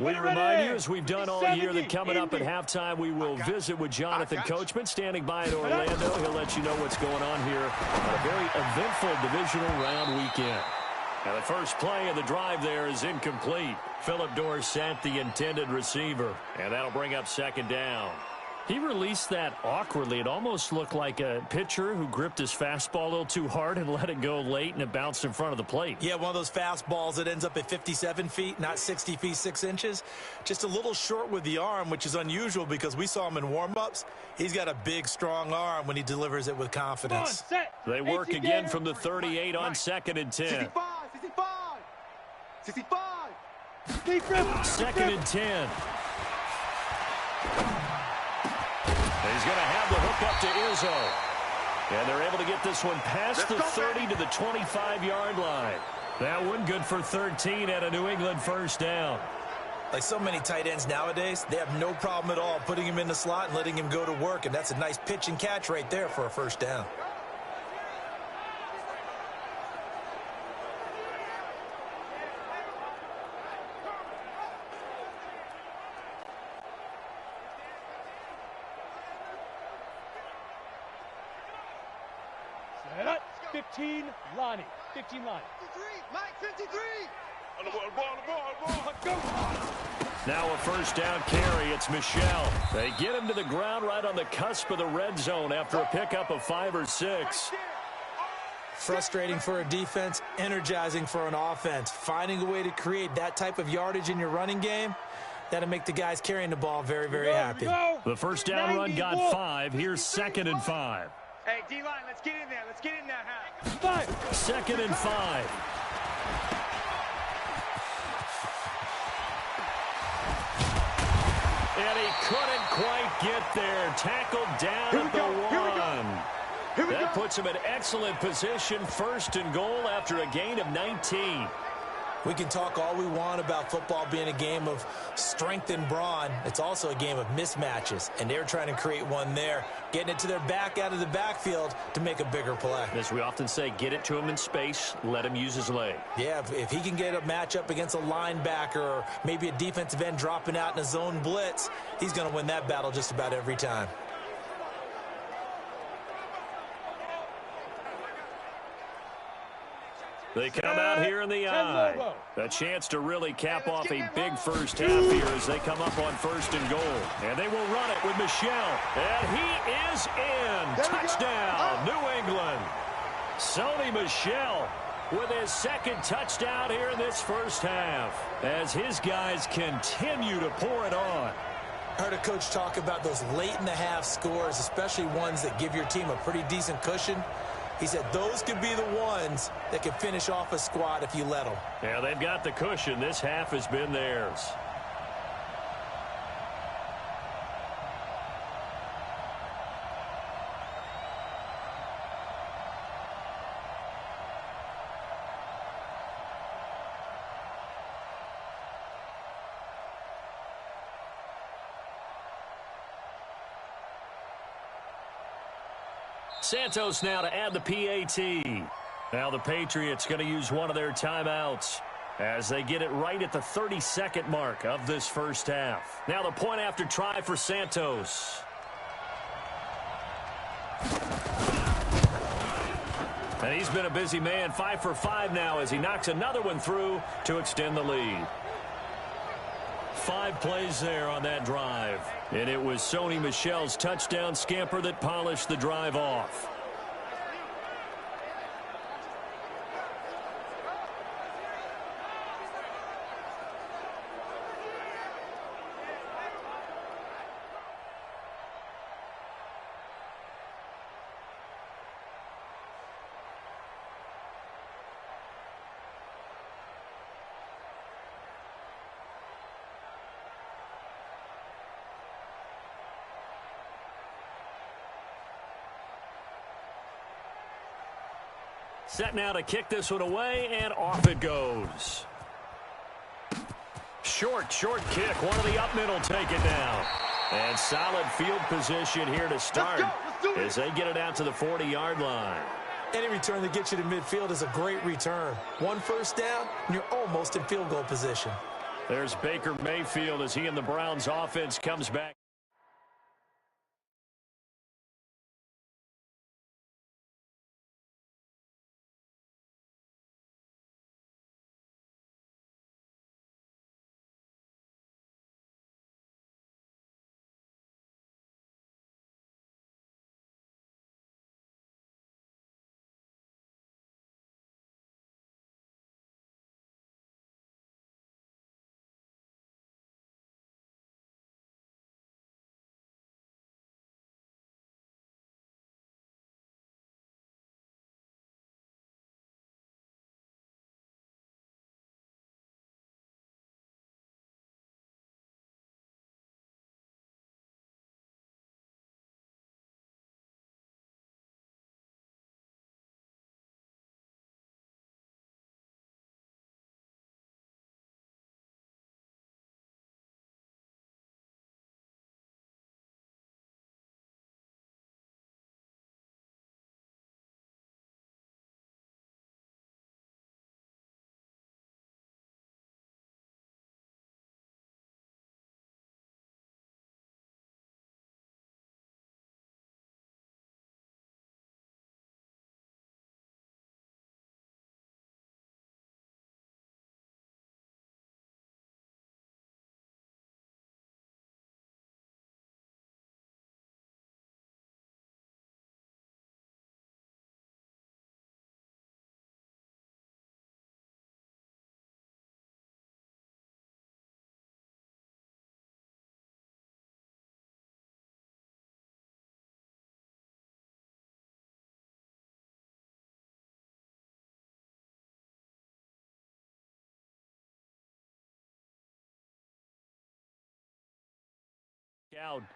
We remind you, as we've done all year, that coming up at halftime, we will visit with Jonathan Coachman, standing by in Orlando. He'll let you know what's going on here on a very eventful divisional round weekend. Now, the first play of the drive there is incomplete. Phillip Dorsett, the intended receiver, and that'll bring up 2nd down. He released that awkwardly. It almost looked like a pitcher who gripped his fastball a little too hard and let it go late, and it bounced in front of the plate. Yeah, one of those fastballs that ends up at 57 feet, not 60 feet, 6 inches. Just a little short with the arm, which is unusual because we saw him in warm-ups. He's got a big, strong arm when he delivers it with confidence. They work again from the 38 on 2nd and 10. 65, 65, 65. 2nd and 10. He's going to have the hook up to Izzo. And they're able to get this one past the 30 to the 25-yard line. That one good for 13 at a New England first down. Like so many tight ends nowadays, they have no problem at all putting him in the slot and letting him go to work. And that's a nice pitch and catch right there for a first down. Set up. 15, Lonnie. 15, Lonnie. 53, Mike 53. On the ball. Go. Now a first down carry. It's Michel. They get him to the ground right on the cusp of the red zone after a pickup of 5 or 6. Frustrating for a defense, energizing for an offense. Finding a way to create that type of yardage in your running game, that'll make the guys carrying the ball very, very happy. The first down run got 5. Here's 2nd and 5. Hey, D-line, let's get in there. Let's get in there, huh? 5. 2nd and 5. And he couldn't quite get there. Tackled down at the 1. That puts him in excellent position. 1st and goal after a gain of 19. We can talk all we want about football being a game of strength and brawn. It's also a game of mismatches, and they're trying to create one there, getting it to their back out of the backfield to make a bigger play. As we often say, get it to him in space, let him use his leg. Yeah, if he can get a matchup against a linebacker or maybe a defensive end dropping out in a zone blitz, he's going to win that battle just about every time. They come out here in the eye. A chance to really cap off a big first half here as they come up on 1st and goal. And they will run it with Michel. And he is in. Touchdown, New England. Sony Michel with his 2nd touchdown here in this first half as his guys continue to pour it on. I heard a coach talk about those late in the half scores, especially ones that give your team a pretty decent cushion. He said those could be the ones that can finish off a squad if you let them. Yeah, they've got the cushion. This half has been theirs. Santos now to add the PAT. Now the Patriots going to use one of their timeouts as they get it right at the 32nd mark of this first half. Now the point after try for Santos. And he's been a busy man, 5 for 5 now as he knocks another one through to extend the lead. 5 plays there on that drive. And it was Sony Michel's touchdown scamper that polished the drive off. Set now to kick this one away, and off it goes. Short kick. One of the up middle take it down. And solid field position here to start as they get it out to the 40-yard line. Any return that gets you to midfield is a great return. 1 first down, and you're almost in field goal position. There's Baker Mayfield as he and the Browns offense comes back.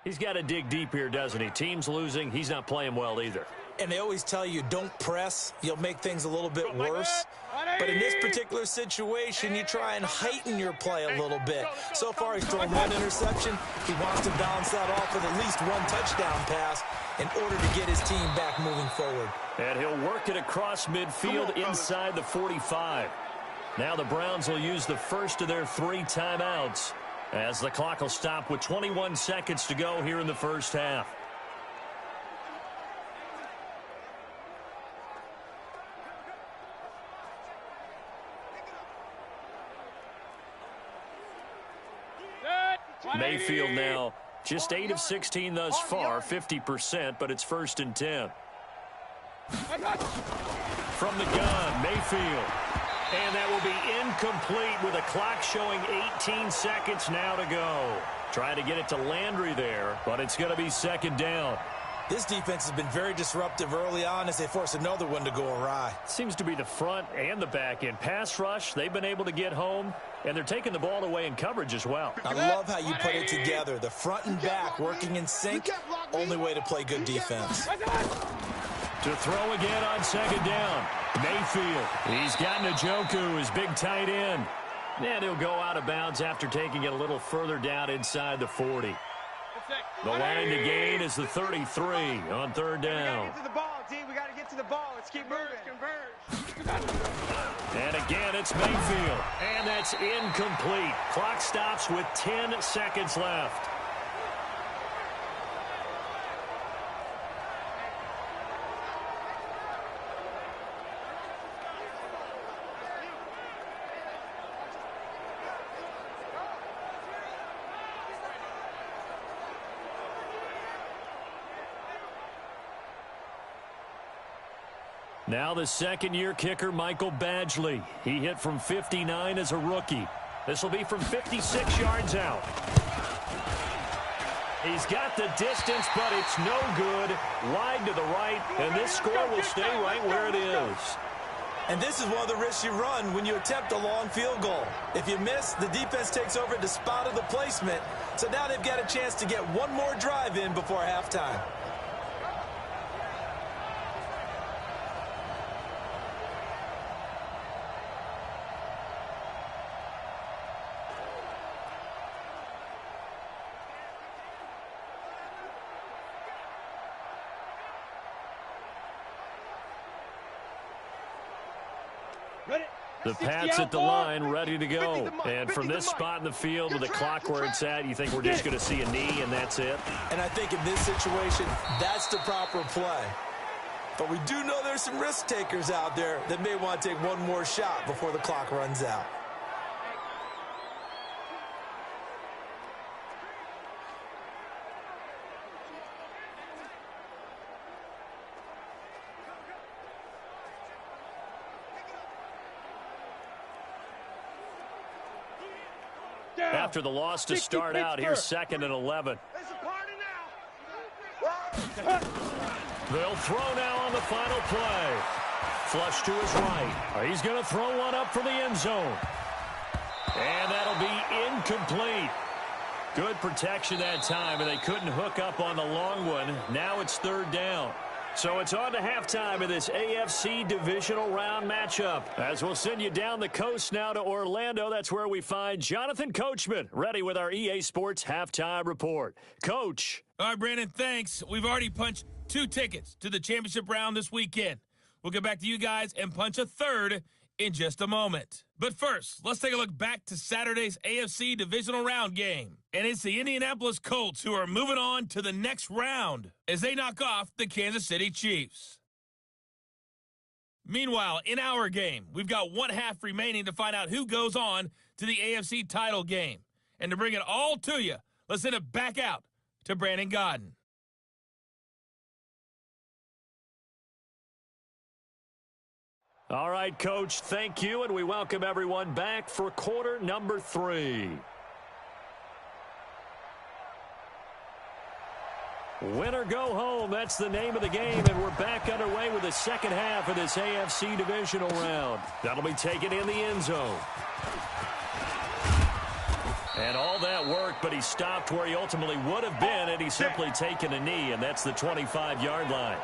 He's got to dig deep here, doesn't he? Team's losing. He's not playing well either. And they always tell you, don't press. You'll make things a little bit worse. But in this particular situation, you try and heighten your play a little bit. So far, he's thrown one interception. He wants to balance that off with at least one touchdown pass in order to get his team back moving forward. And he'll work it across midfield inside the 45. Now the Browns will use the first of their 3 timeouts as the clock will stop with 21 seconds to go here in the first half. Mayfield now just 8 of 16 thus far, 50%, but it's 1st and 10. From the gun, Mayfield. And that will be incomplete with a clock showing 18 seconds now to go. Trying to get it to Landry there, but it's going to be 2nd down. This defense has been very disruptive early on as they force another one to go awry. Seems to be the front and the back end. Pass rush, they've been able to get home, and they're taking the ball away in coverage as well. I love how you put it together. The front and back working in sync, only way to play good defense. To throw again on 2nd down. Mayfield. He's got Njoku, his big tight end. And he'll go out of bounds after taking it a little further down inside the 40. The line to gain is the 33 on 3rd down. We got to get to the ball, D. We got to get to the ball. Let's keep moving. And again, it's Mayfield. And that's incomplete. Clock stops with 10 seconds left. Now the 2nd-year kicker, Michael Badgley. He hit from 59 as a rookie. This will be from 56 yards out. He's got the distance, but it's no good. Wide to the right, and this score will stay right where it is. And this is one of the risks you run when you attempt a long field goal. If you miss, the defense takes over at the spot of the placement. So now they've got a chance to get one more drive in before halftime. The Pats at the line, ready to go. And from this spot in the field with the clock where it's at, you think we're just going to see a knee and that's it? And I think in this situation, that's the proper play. But we do know there's some risk takers out there that may want to take one more shot before the clock runs out. After the loss to start out, here's 2nd and 11. They'll throw now on the final play. Flush to his right. He's going to throw one up for the end zone. And that'll be incomplete. Good protection that time, and they couldn't hook up on the long one. Now it's 3rd down. So it's on to halftime of this AFC divisional round matchup. As we'll send you down the coast now to Orlando. That's where we find Jonathan Coachman, ready with our EA Sports halftime report. Coach. All right, Brandon, thanks. We've already punched 2 tickets to the championship round this weekend. We'll get back to you guys and punch a 3rd in just a moment. But first, let's take a look back to Saturday's AFC divisional round game. And it's the Indianapolis Colts who are moving on to the next round as they knock off the Kansas City Chiefs. Meanwhile, in our game, we've got 1 half remaining to find out who goes on to the AFC title game. And to bring it all to you, let's send it back out to Brandon Godden. All right, Coach, thank you, and we welcome everyone back for quarter number 3. Win or go home, that's the name of the game, and we're back underway with the second half of this AFC divisional round. That'll be taken in the end zone. And all that work, but he stopped where he ultimately would have been had he simply taken a knee, and that's the 25-yard line.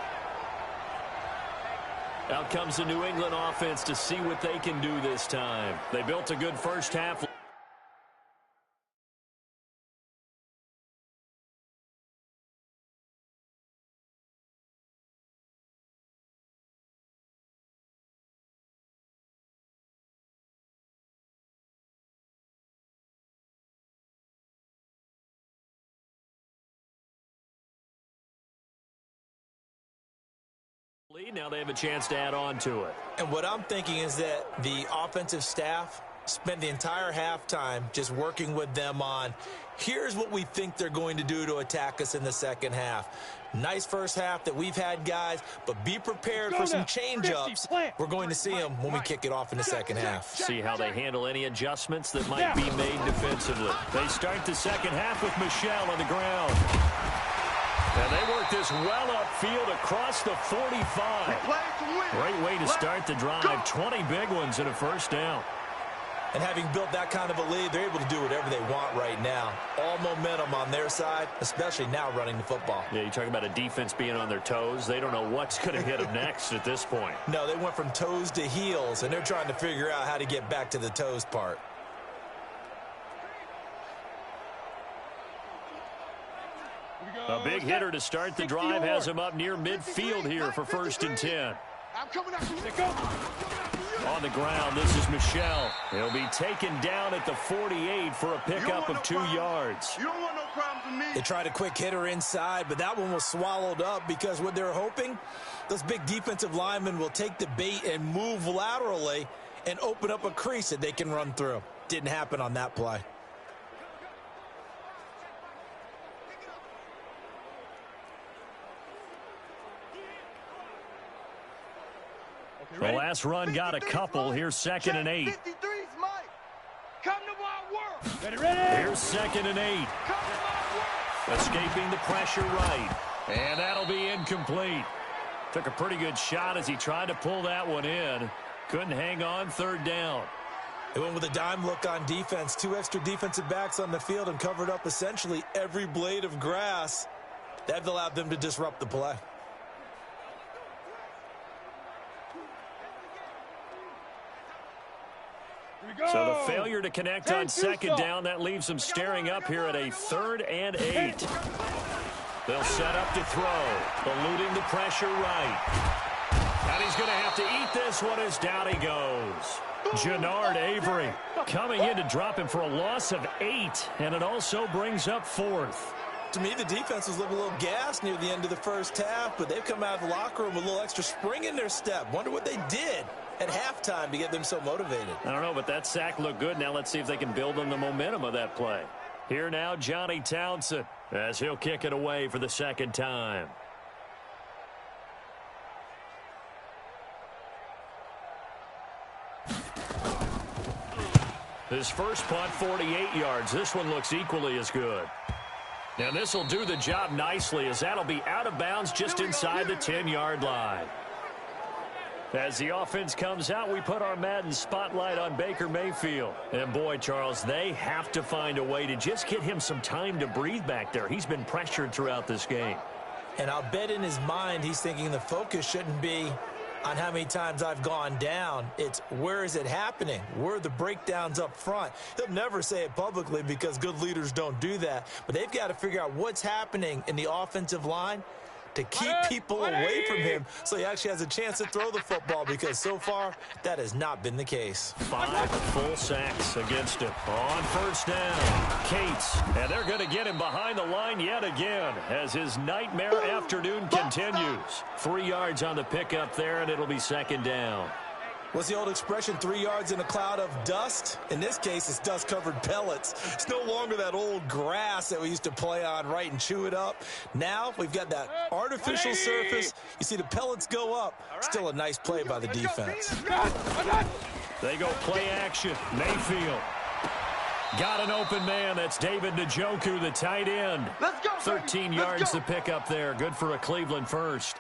Out comes the New England offense to see what they can do this time. They built a good first half. Now they have a chance to add on to it. And what I'm thinking is that the offensive staff spent the entire halftime just working with them on, here's what we think they're going to do to attack us in the second half. Nice first half that we've had, guys, but be prepared for some change-ups. We're going to see them when we kick it off in the second half. See how they handle any adjustments that might be made defensively. They start the second half with Michel on the ground. And they work this well upfield across the 45. Great way to start the drive. 20 big ones and a first down. And having built that kind of a lead, they're able to do whatever they want right now. All momentum on their side, especially now running the football. Yeah, you talk about a defense being on their toes. They don't know what's going to hit them next at this point. No, they went from toes to heels, and they're trying to figure out how to get back to the toes part. A big hitter to start the drive has him up near midfield here for 1st and 10. I'm coming after you. On the ground, this is Michel. He'll be taken down at the 48 for a pickup of 2 yards. You don't want no problems with me. They tried a quick hitter inside, but that one was swallowed up because what they're hoping, those big defensive linemen will take the bait and move laterally and open up a crease that they can run through. Didn't happen on that play. The last run got a couple. Here's 2nd and 8. 53's Mike. Come to my work. Here's 2nd and 8. Come to my work. Escaping the pressure right. And that'll be incomplete. Took a pretty good shot as he tried to pull that one in. Couldn't hang on 3rd down. They went with a dime look on defense. 2 extra defensive backs on the field and covered up essentially every blade of grass. That allowed them to disrupt the play. So the failure to connect on 2nd down, that leaves them staring up here at a 3rd and 8. They'll set up to throw, eluding the pressure right. And he's going to have to eat this one as down he goes. Jannard Avery coming in to drop him for a loss of 8, and it also brings up 4th. To me, the defense was looking a little gassed near the end of the first half, but they've come out of the locker room with a little extra spring in their step. Wonder what they did at halftime to get them so motivated. I don't know, but that sack looked good. Now let's see if they can build on the momentum of that play. Here now, Johnny Townsend, as he'll kick it away for the 2nd time. His first punt, 48 yards. This one looks equally as good. And this will do the job nicely, as that'll be out of bounds just inside the 10-yard line. As the offense comes out, we put our Madden spotlight on Baker Mayfield. And boy, Charles, they have to find a way to just get him some time to breathe back there. He's been pressured throughout this game. And I'll bet in his mind he's thinking the focus shouldn't be on how many times I've gone down. It's where is it happening? Where are the breakdowns up front? He'll never say it publicly because good leaders don't do that. But they've got to figure out what's happening in the offensive line to keep people away from him so he actually has a chance to throw the football, because so far that has not been the case. 5 full sacks against him. On 1st down, Cates, and they're going to get him behind the line yet again as his nightmare afternoon continues. 3 yards on the pickup there, and it'll be 2nd down. What's the old expression, 3 yards in a cloud of dust? In this case, it's dust-covered pellets. It's no longer that old grass that we used to play on, right, and chew it up. Now we've got that artificial surface. You see the pellets go up. Still a nice play by the defense. They go play action. Mayfield got an open man. That's David Njoku, the tight end. 13 yards to pick up there. Good for a Cleveland first.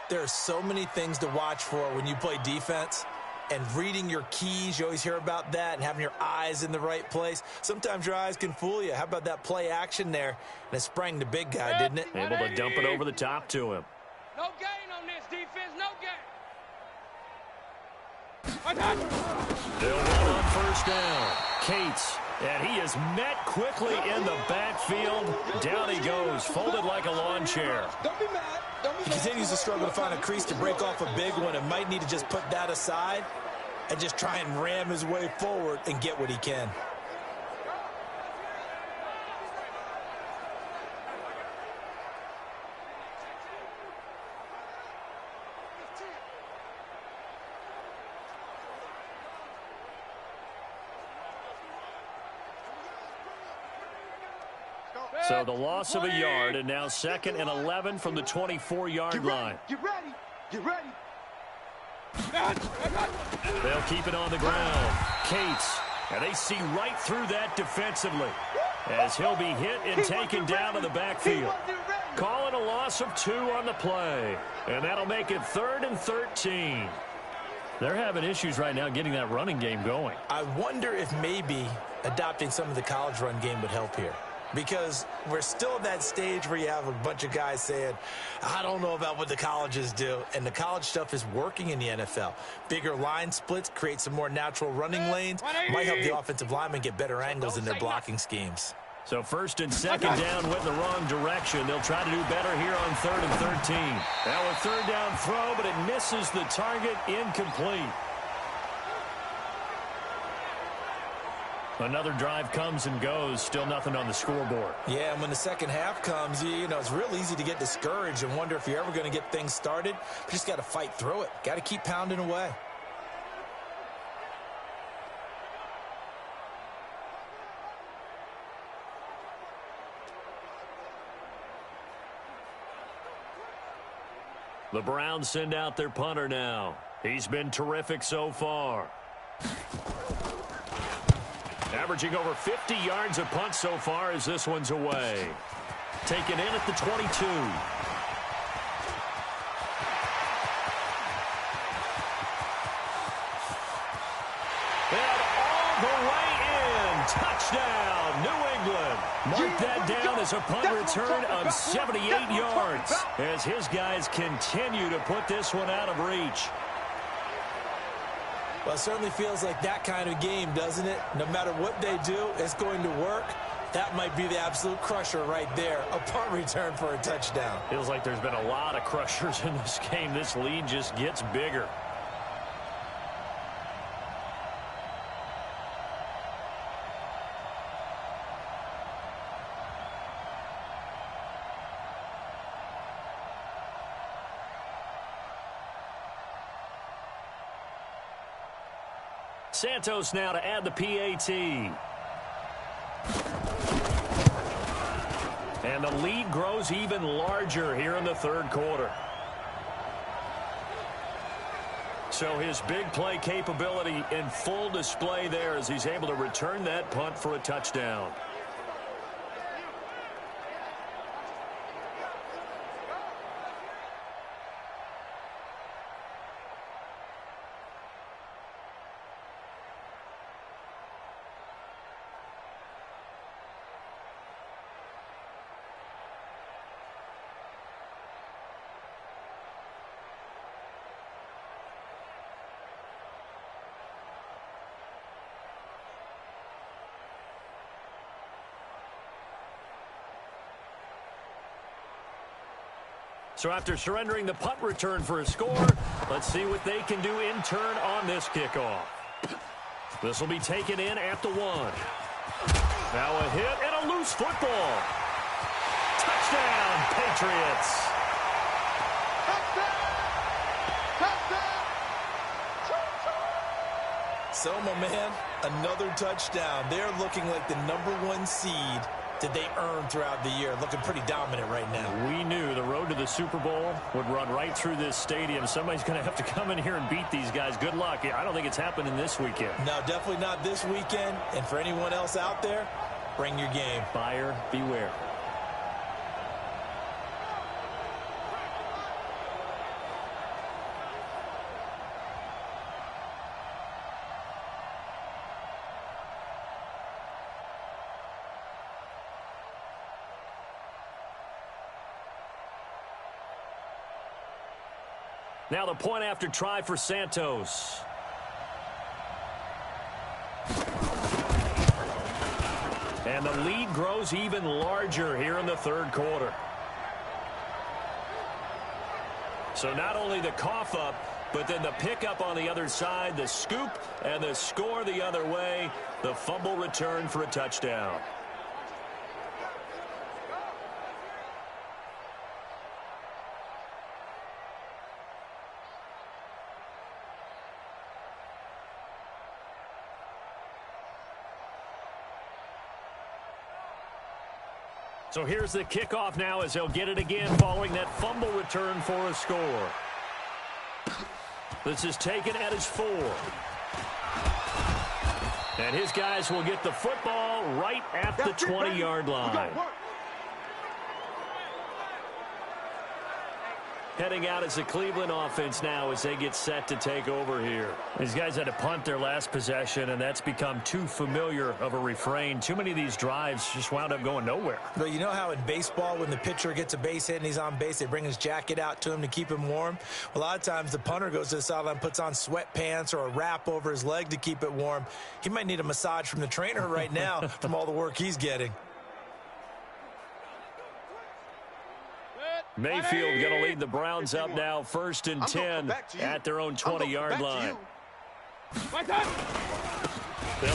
There are so many things to watch for when you play defense. and reading your keys. You always hear about that, and having your eyes in the right place. Sometimes your eyes can fool you. How about that play action there? And it sprang the big guy, didn't it? Able to dump it over the top to him. No gain on this defense, no gain. They'll run on first down. Cates, and he is met quickly in the backfield. Down he goes, folded like a lawn chair. Don't be mad. Don't be He mad. continues to struggle to find a crease to break off a big one, and might need to just put that aside and just try and ram his way forward and get what he can. So the loss of a yard, and now 2nd and 11 from the 24-yard line. Get ready. Get ready. They'll keep it on the ground. Cates, and they see right through that defensively as he'll be hit and taken down in the backfield. Calling a loss of 2 on the play, and that'll make it 3rd and 13. They're having issues right now getting that running game going. I wonder if maybe adopting some of the college run game would help here. Because we're still at that stage where you have a bunch of guys saying, I don't know about what the colleges do. And the college stuff is working in the NFL. Bigger line splits, create some more natural running lanes. Might help the offensive linemen get better angles in their blocking schemes. So 1st and 2nd down went in the wrong direction. They'll try to do better here on 3rd and 13. Now a 3rd down throw, but it misses the target, incomplete. Another drive comes and goes, still nothing on the scoreboard. Yeah, and when the second half comes, you know, it's real easy to get discouraged and wonder if you're ever going to get things started. You just got to fight through it. Got to keep pounding away. The Browns send out their punter now. He's been terrific so far. Averaging over 50 yards a punt so far as this one's away. Taken in at the 22. And all the way in. Touchdown, New England. Mark that down as a punt return of 78 yards as his guys continue to put this one out of reach. Well, it certainly feels like that kind of game, doesn't it? No matter what they do, it's going to work. That might be the absolute crusher right there. A punt return for a touchdown. Feels like there's been a lot of crushers in this game. This lead just gets bigger. Santos now to add the PAT. And the lead grows even larger here in the 3rd quarter. So his big play capability in full display there as he's able to return that punt for a touchdown. So after surrendering the punt return for a score, let's see what they can do in turn on this kickoff. This will be taken in at the 1. Now a hit and a loose football. Touchdown, Patriots. So, my man, another touchdown. They're looking like the #1 seed that they earned throughout the year. Looking pretty dominant right now. We knew the road to the Super Bowl would run right through this stadium. Somebody's going to have to come in here and beat these guys. Good luck. I don't think it's happening this weekend. No, definitely not this weekend. And for anyone else out there, bring your game. Buyer beware. Now the point after try for Santos. And the lead grows even larger here in the third quarter. So not only the cough up, but then the pickup on the other side, the scoop, and the score the other way, the fumble return for a touchdown. So here's the kickoff now as they'll get it again following that fumble return for a score. This is taken at his 4. And his guys will get the football right at the 20-yard line. Heading out as the Cleveland offense now as they get set to take over here. These guys had to punt their last possession, and that's become too familiar of a refrain. Too many of these drives just wound up going nowhere. Well, you know how in baseball when the pitcher gets a base hit and he's on base, they bring his jacket out to him to keep him warm? A lot of times the punter goes to the sideline, puts on sweatpants or a wrap over his leg to keep it warm. He might need a massage from the trainer right now from all the work he's getting. Mayfield going to lead the Browns up now, 1st and 10 at their own 20-yard line. They'll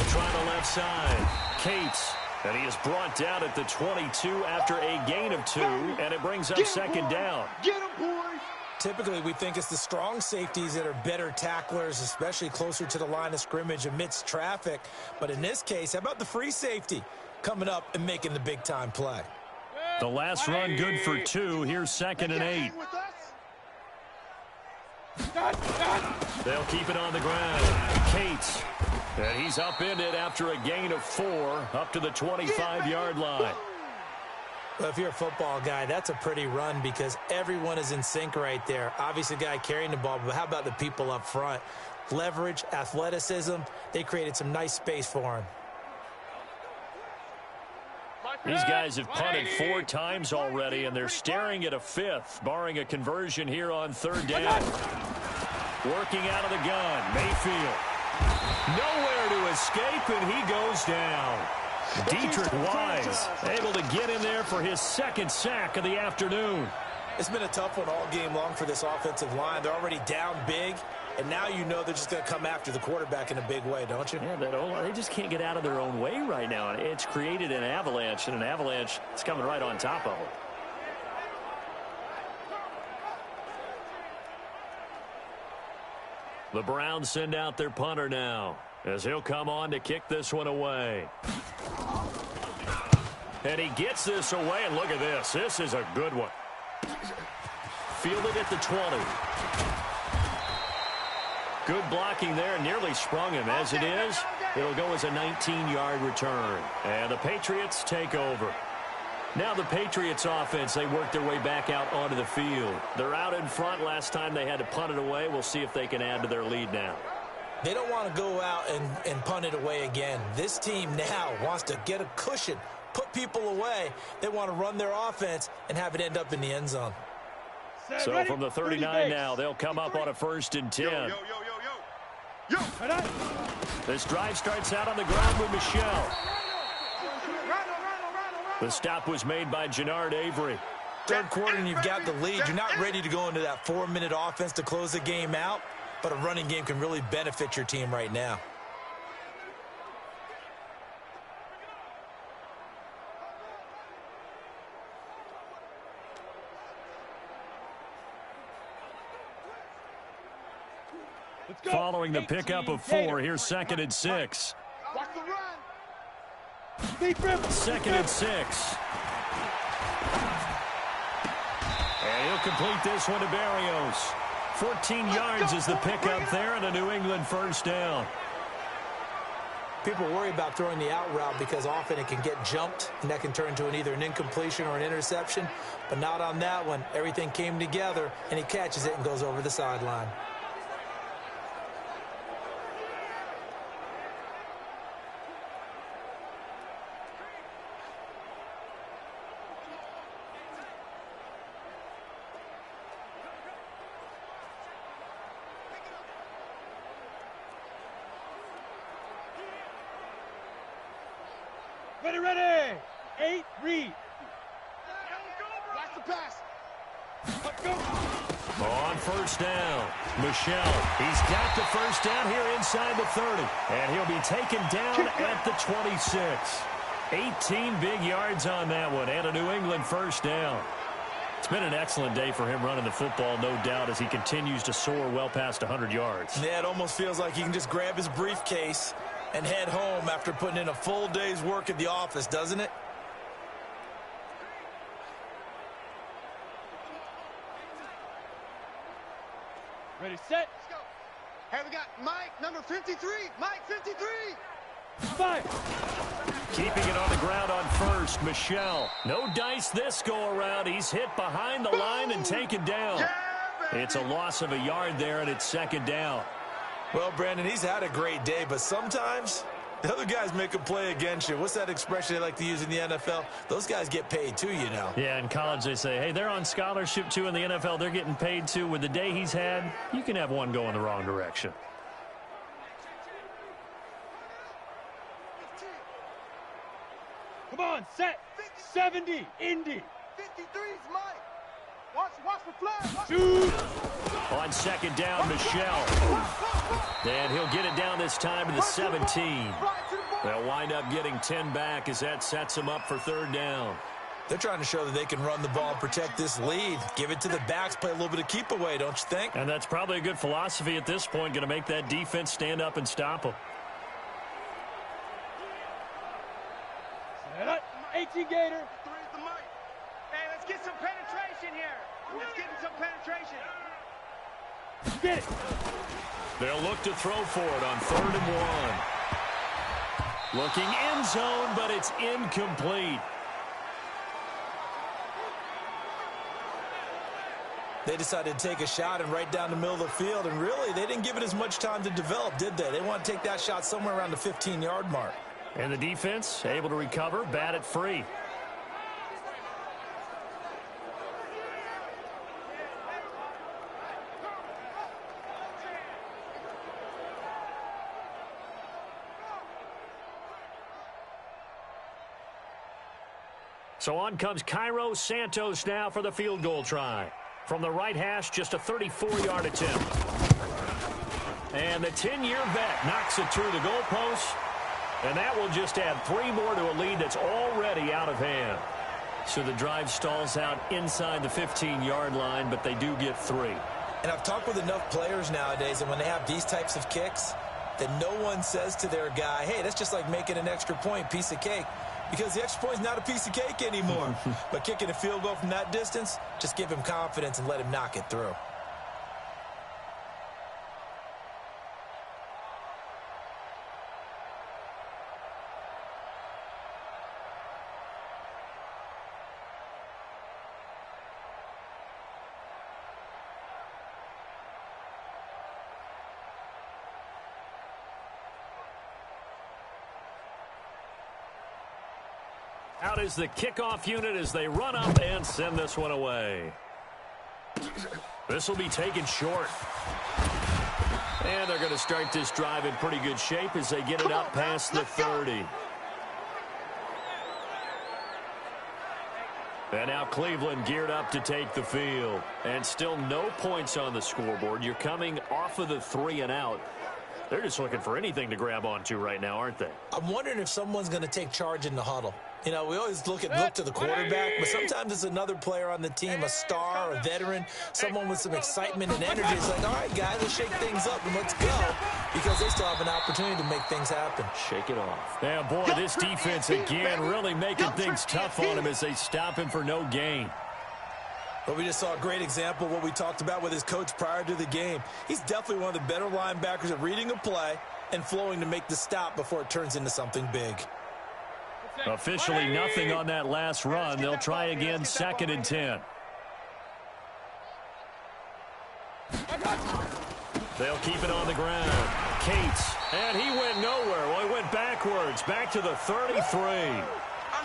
try the left side. Cates, and he is brought down at the 22 after a gain of 2, and it brings up 2nd down. Get him, boys! Typically, we think it's the strong safeties that are better tacklers, especially closer to the line of scrimmage amidst traffic. But in this case, how about the free safety coming up and making the big-time play? The last run good for 2. Here's 2nd and 8. They'll keep it on the ground. Cates. And he's upended after a gain of 4 up to the 25-yard line. Well, if you're a football guy, that's a pretty run because everyone is in sync right there. Obviously, the guy carrying the ball, but how about the people up front? Leverage, athleticism, they created some nice space for him. These guys have punted 4 times already, and they're staring at a 5th, barring a conversion here on 3rd down. Working out of the gun, Mayfield. Nowhere to escape, and he goes down. Dietrich Wise able to get in there for his 2nd sack of the afternoon. It's been a tough one all game long for this offensive line. They're already down big, and now you know they're just going to come after the quarterback in a big way, don't you? Yeah, they just can't get out of their own way right now. It's created an avalanche, and an avalanche is coming right on top of them. The Browns send out their punter now as he'll come on to kick this one away. And he gets this away, and look at this. This is a good one. Fielded at the 20. Good blocking there, nearly sprung him. As it is, it'll go as a 19-yard return. And the Patriots take over. Now the Patriots offense, they work their way back out onto the field. They're out in front. Last time they had to punt it away. We'll see if they can add to their lead now. They don't want to go out and punt it away again. This team now wants to get a cushion, put people away. They want to run their offense and have it end up in the end zone. So from the 39 now, they'll come up on a 1st and 10. This drive starts out on the ground with Michelle. The stop was made by Jannard Avery. Third quarter and you've got the lead. You're not ready to go into that 4-minute offense to close the game out, but a running game can really benefit your team right now. Following the pickup of 4, here's 2nd and 6. 2nd and 6. And he'll complete this one to Barrios. 14 yards is the pickup there, and a New England 1st down. People worry about throwing the out route because often it can get jumped, and that can turn into either an incompletion or an interception. But not on that one. Everything came together, and he catches it and goes over the sideline. Ready, ready. 8, read. Watch the pass. Let's go. On first down, Michelle. He's got the first down here inside the 30. And he'll be taken down at the 26. 18 big yards on that one, and a New England first down. It's been an excellent day for him running the football, no doubt, as he continues to soar well past 100 yards. Yeah, it almost feels like he can just grab his briefcase and head home after putting in a full day's work at the office, doesn't it? Ready, set. Let's go. Hey, we got Mike, number 53. Mike, 53. Fire. Keeping it on the ground on first, Michelle. No dice this go-around. He's hit behind the line and taken down. It's a loss of a yard there, and it's second down. Well, Brandon, he's had a great day, but sometimes the other guys make a play against you. What's that expression they like to use in the NFL? Those guys get paid too, you know. Yeah, in college they say, hey, they're on scholarship too. In the NFL, they're getting paid too. With the day he's had, you can have one go in the wrong direction. Come on, set. 70, Indy. 53's Mike. Watch the flag. Shoot. On second down, Michelle. And he'll get it down this time to the 17. They'll wind up getting 10 back as that sets them up for third down. They're trying to show that they can run the ball and protect this lead. Give it to the backs, play a little bit of keep away, don't you think? And that's probably a good philosophy at this point, going to make that defense stand up and stop them. Set up. 18 Gator. 3's the Mike. Hey, let's get some penetration here. Let's get some penetration. Get it. They'll look to throw for it on 3rd and 1. Looking end zone, but it's incomplete. They decided to take a shot and right down the middle of the field, and really, they didn't give it as much time to develop, did they? They want to take that shot somewhere around the 15-yard mark. And the defense able to recover, bat it free. So on comes Cairo Santos now for the field goal try. From the right hash, just a 34-yard attempt. And the 10-year vet knocks it through the goalpost. And that will just add 3 more to a lead that's already out of hand. So the drive stalls out inside the 15-yard line, but they do get 3. And I've talked with enough players nowadays, and when they have these types of kicks, that no one says to their guy, hey, that's just like making an extra point, piece of cake. Because the extra point is not a piece of cake anymore. But kicking a field goal from that distance, just give him confidence and let him knock it through. Out is the kickoff unit as they run up and send this one away. This will be taken short. And they're going to start this drive in pretty good shape as they get it up past the 30. And now Cleveland geared up to take the field. And still no points on the scoreboard. You're coming off of the 3 and out. They're just looking for anything to grab onto right now, aren't they? I'm wondering if someone's going to take charge in the huddle. You know, we always look to the quarterback, but sometimes it's another player on the team, a star, a veteran, someone with some excitement and energy. It's like, all right, guys, let's shake things up and let's go, because they still have an opportunity to make things happen. Shake it off. Yeah, boy, this defense again really making things tough on him as they stop him for no gain. But we just saw a great example of what we talked about with his coach prior to the game. He's definitely one of the better linebackers at reading a play and flowing to make the stop before it turns into something big. Officially nothing on that last run. They'll try again, 2nd and 10. They'll keep it on the ground. Cates, and he went nowhere. Well, he went backwards, back to the 33.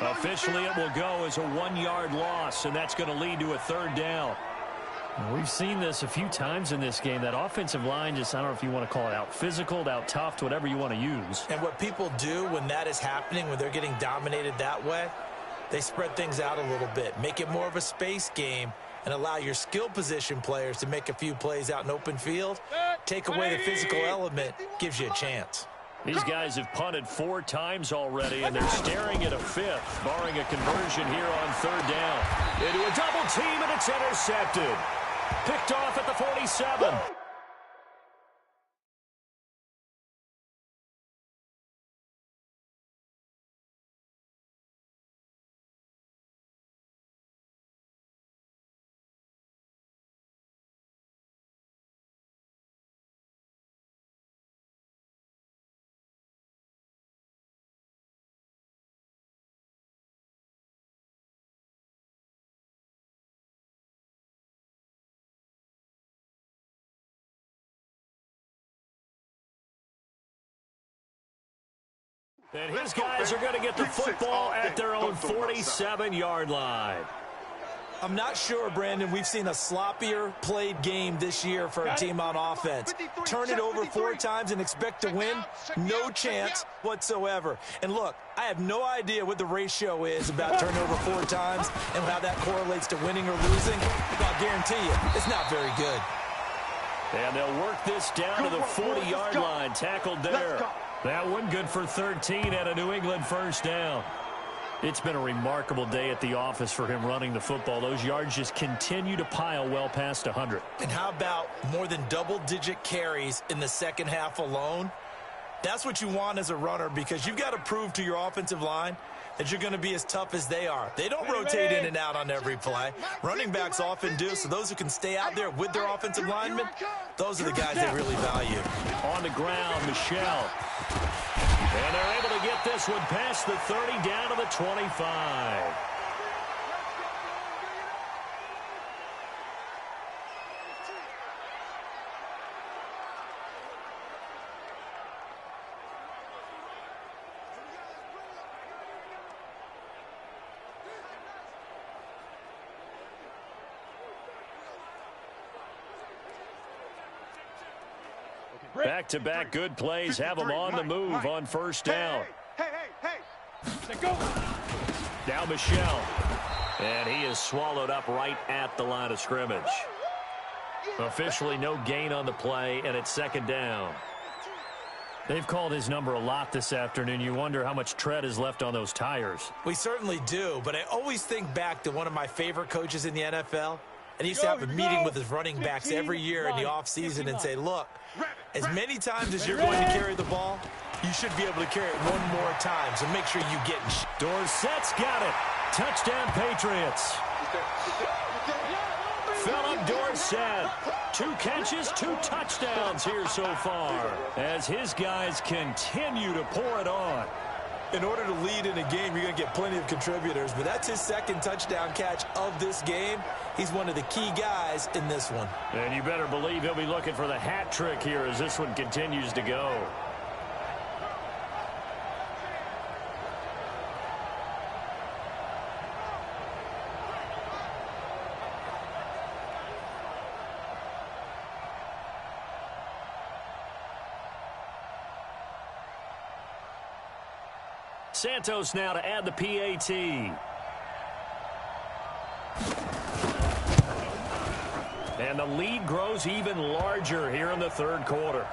Officially, it will go as a 1-yard loss, and that's going to lead to a 3rd down. We've seen this a few times in this game. That offensive line just, I don't know if you want to call it out physical, out tough, whatever you want to use. And what people do when that is happening, when they're getting dominated that way, they spread things out a little bit, make it more of a space game, and allow your skill position players to make a few plays out in open field. Take away the physical element, gives you a chance. These guys have punted 4 times already, and they're staring at a 5th, barring a conversion here on 3rd down. Into a double team, and it's intercepted. Picked off at the 47. And his guys are going to get the football at their own 47-yard line. I'm not sure, Brandon, we've seen a sloppier played game this year for a team on offense. Turn it over 4 times and expect to win? No chance whatsoever. And look, I have no idea what the ratio is about turning over 4 times and how that correlates to winning or losing. But I'll guarantee you, it's not very good. And they'll work this down to the 40-yard line, tackled there. That one good for 13 at a New England first down. It's been a remarkable day at the office for him running the football. Those yards just continue to pile well past 100. And how about more than double-digit carries in the second half alone? That's what you want as a runner, because you've got to prove to your offensive line that you're going to be as tough as they are. They don't rotate in and out on every play. Running backs often do, so those who can stay out there with their offensive linemen, those are the guys they really value. On the ground, Michelle. And they're able to get this one past the 30 down to the 25. Back-to-back good plays have them on the move on first down. Hey. Go. Now Michelle. And he is swallowed up right at the line of scrimmage. Officially no gain on the play, and it's 2nd down. They've called his number a lot this afternoon. You wonder how much tread is left on those tires. We certainly do, but I always think back to one of my favorite coaches in the NFL. And he used to have a meeting with his running backs every year in the offseason and say, look, as many times as you're going to carry the ball, you should be able to carry it one more time. So make sure you get it. Dorsett's got it. Touchdown, Patriots. Philip Dorsett. 2 catches, 2 touchdowns here so far, as his guys continue to pour it on. In order to lead in a game, you're going to get plenty of contributors, but that's his 2nd touchdown catch of this game. He's one of the key guys in this one. And you better believe he'll be looking for the hat trick here as this one continues to go. Santos now to add the PAT. And the lead grows even larger here in the 3rd quarter.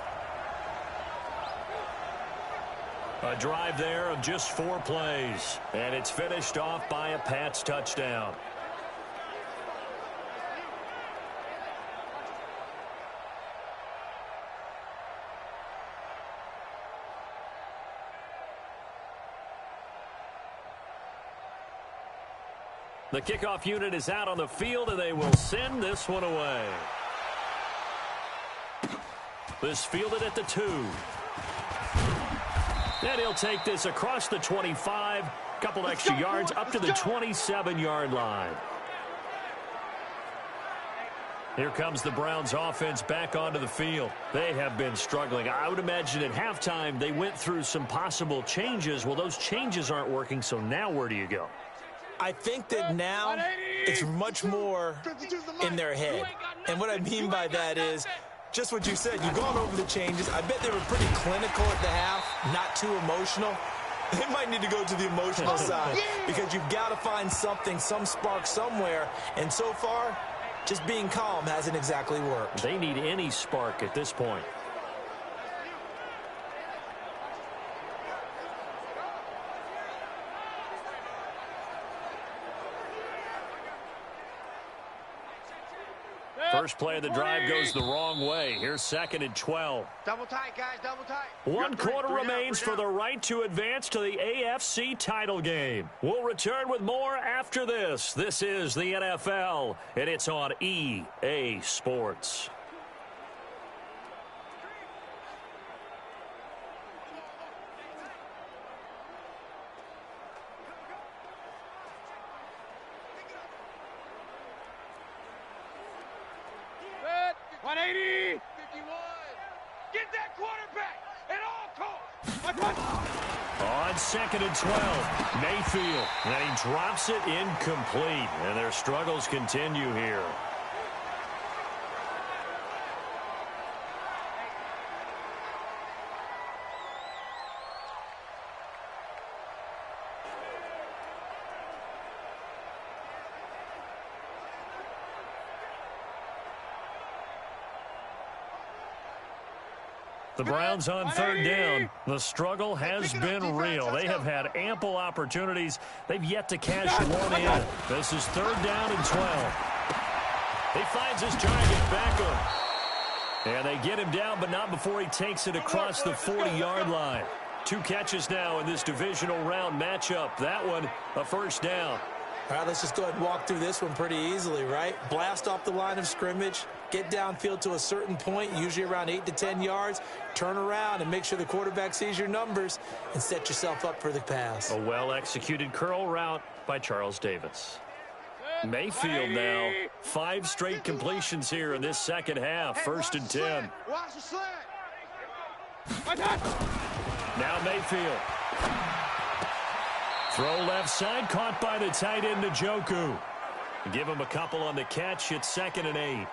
A drive there of just 4 plays. And it's finished off by a Pats touchdown. The kickoff unit is out on the field, and they will send this one away. This fielded at the 2. And he'll take this across the 25, couple extra yards up to the 27-yard line. Here comes the Browns offense back onto the field. They have been struggling. I would imagine at halftime they went through some possible changes. Well, those changes aren't working, so now where do you go? I think that now it's much more in their head. And what I mean by that is just what you said. You've gone over the changes. I bet they were pretty clinical at the half, not too emotional. They might need to go to the emotional side because you've got to find something, some spark somewhere. And so far, just being calm hasn't exactly worked. They need any spark at this point. First play of the drive goes the wrong way. Here's 2nd and 12. Double tight, guys, double tight. One quarter remains for the right to advance to the AFC title game. We'll return with more after this. This is the NFL, and it's on EA Sports. Get that quarterback at all costs. On 2nd and 12, Mayfield. And he drops it incomplete. And their struggles continue here. The Browns on 3rd down. The struggle has been real. They have had ample opportunities. They've yet to cash one in. This is 3rd down and 12. He finds his target, Beckham. And they get him down, but not before he takes it across the 40-yard line. 2 catches now in this divisional round matchup. That one, a 1st down. All right, let's just go ahead and walk through this one pretty easily, right? Blast off the line of scrimmage, get downfield to a certain point, usually around 8 to 10 yards, turn around and make sure the quarterback sees your numbers and set yourself up for the pass. A well-executed curl route by Charles Davis. Mayfield now, 5 straight completions here in this second half, 1st and 10. Watch the slant. Now Mayfield. Throw left side, caught by the tight end, Njoku. Give him a couple on the catch. It's 2nd and 8.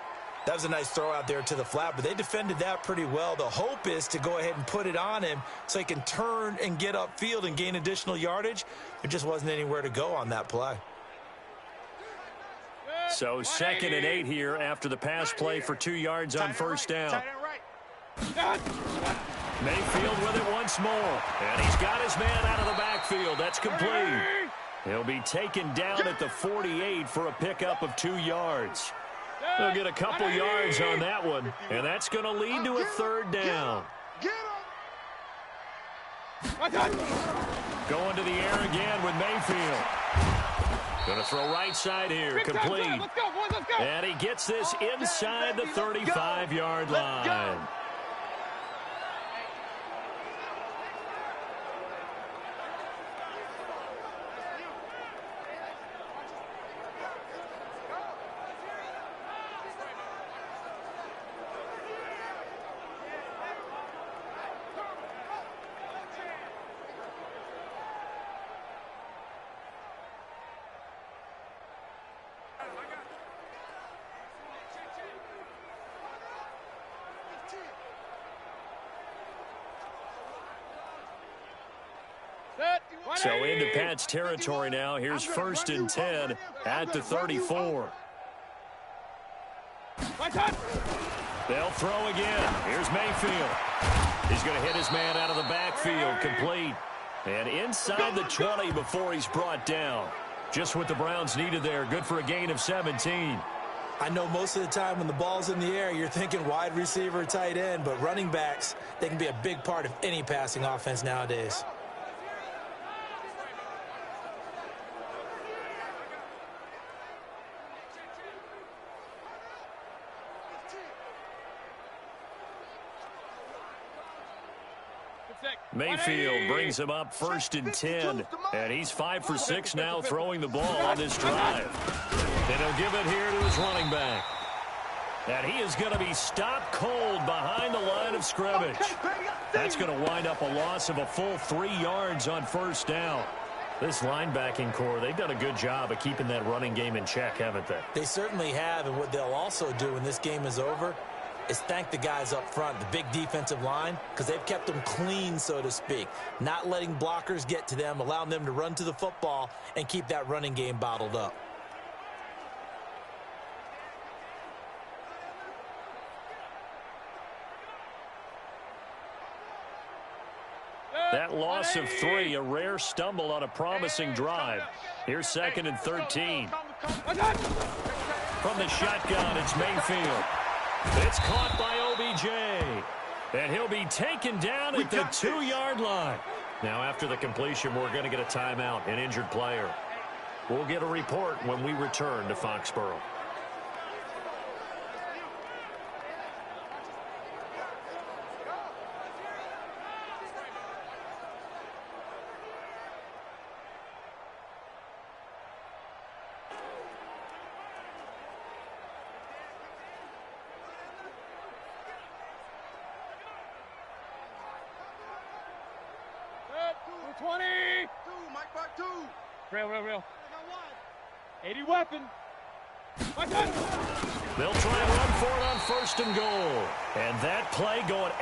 That was a nice throw out there to the flat, but they defended that pretty well. The hope is to go ahead and put it on him so he can turn and get upfield and gain additional yardage. There just wasn't anywhere to go on that play. So 2nd and 8 here after the pass play for 2 yards on 1st down. Mayfield with it once more. And he's got his man out of the backfield. That's complete. He'll be taken down at the 48 for a pickup of 2 yards. He'll get a couple yards on that one. And that's going to lead to a 3rd down. Going to the air again with Mayfield. Going to throw right side here. Complete. And he gets this inside the 35-yard line. So into Pat's territory now. Here's 1st and 10 at the 34. They'll throw again. Here's Mayfield. He's going to hit his man out of the backfield. Complete. And inside the 20 before he's brought down. Just what the Browns needed there. Good for a gain of 17. I know most of the time when the ball's in the air, you're thinking wide receiver, tight end, but running backs, they can be a big part of any passing offense nowadays. Mayfield brings him up 1st and 10, and he's 5 for 6 now throwing the ball on this drive. And he'll give it here to his running back. And he is going to be stopped cold behind the line of scrimmage. That's going to wind up a loss of a full 3 yards on 1st down. This linebacking core, they've done a good job of keeping that running game in check, haven't they? They certainly have, and what they'll also do when this game is over is thank the guys up front, the big defensive line, because they've kept them clean, so to speak, not letting blockers get to them, allowing them to run to the football and keep that running game bottled up. That loss of 3, a rare stumble on a promising drive. Here's 2nd and 13. From the shotgun, it's Mayfield. It's caught by OBJ. And he'll be taken down at the 2-yard line. Now, after the completion, we're going to get a timeout, an injured player. We'll get a report when we return to Foxborough. Real. 80 weapon. They'll try and run for it on 1st and goal. And that play going...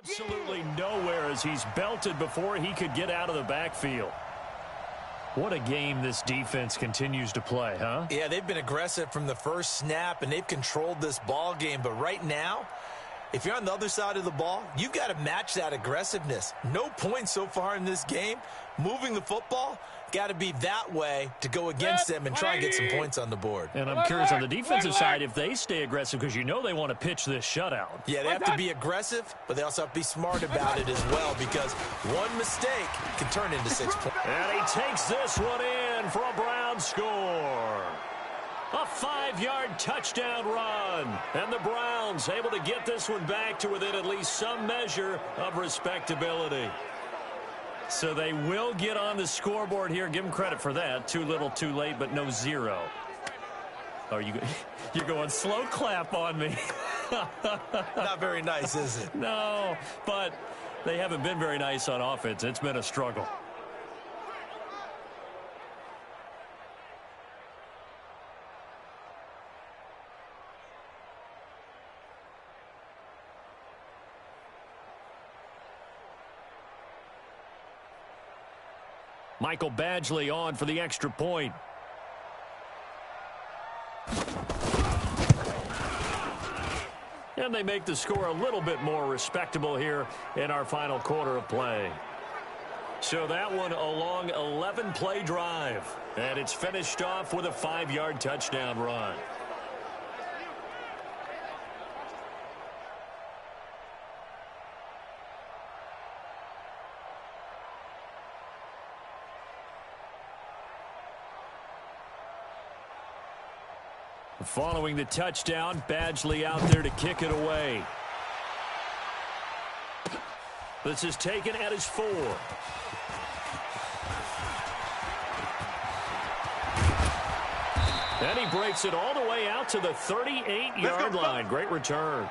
Absolutely nowhere as he's belted before he could get out of the backfield. What a game this defense continues to play, huh? Yeah, they've been aggressive from the first snap, and they've controlled this ball game. But right now, if you're on the other side of the ball, you've got to match that aggressiveness. No points so far in this game. Moving the football, got to be that way to go against them and try and get some points on the board. And I'm curious on the defensive side if they stay aggressive, because you know they want to pitch this shutout. Yeah, they have to be aggressive, but they also have to be smart about it as well, because one mistake can turn into 6 points. And he takes this one in for a Brown score. A 5-yard touchdown run. And the Browns able to get this one back to within at least some measure of respectability. So they will get on the scoreboard here. Give them credit for that. Too little, too late, but no 0. Oh, you're going slow clap on me. Not very nice, is it? No, but they haven't been very nice on offense. It's been a struggle. Michael Badgley on for the extra point. And they make the score a little bit more respectable here in our final quarter of play. So that one a long 11-play drive. And it's finished off with a 5-yard touchdown run. Following the touchdown, Badgley out there to kick it away. This is taken at his 4. And he breaks it all the way out to the 38-yard line. Great return.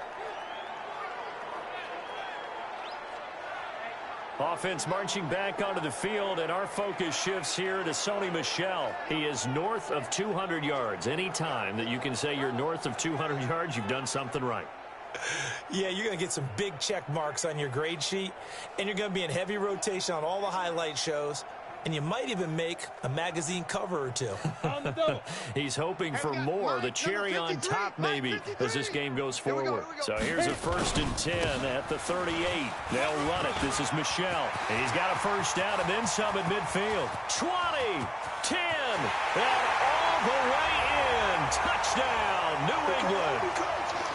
Offense marching back onto the field, and our focus shifts here to Sony Michel. He is north of 200 yards. Any time that you can say you're north of 200 yards, you've done something right. Yeah, you're going to get some big check marks on your grade sheet, and you're going to be in heavy rotation on all the highlight shows, and you might even make a magazine cover or two. He's hoping for more, the cherry on top maybe, as this game goes forward. So here's a 1st and 10 at the 38. They'll run it. This is Michel. And he's got a first down and then some at midfield. 20, 10, and all the way in. Touchdown, New England.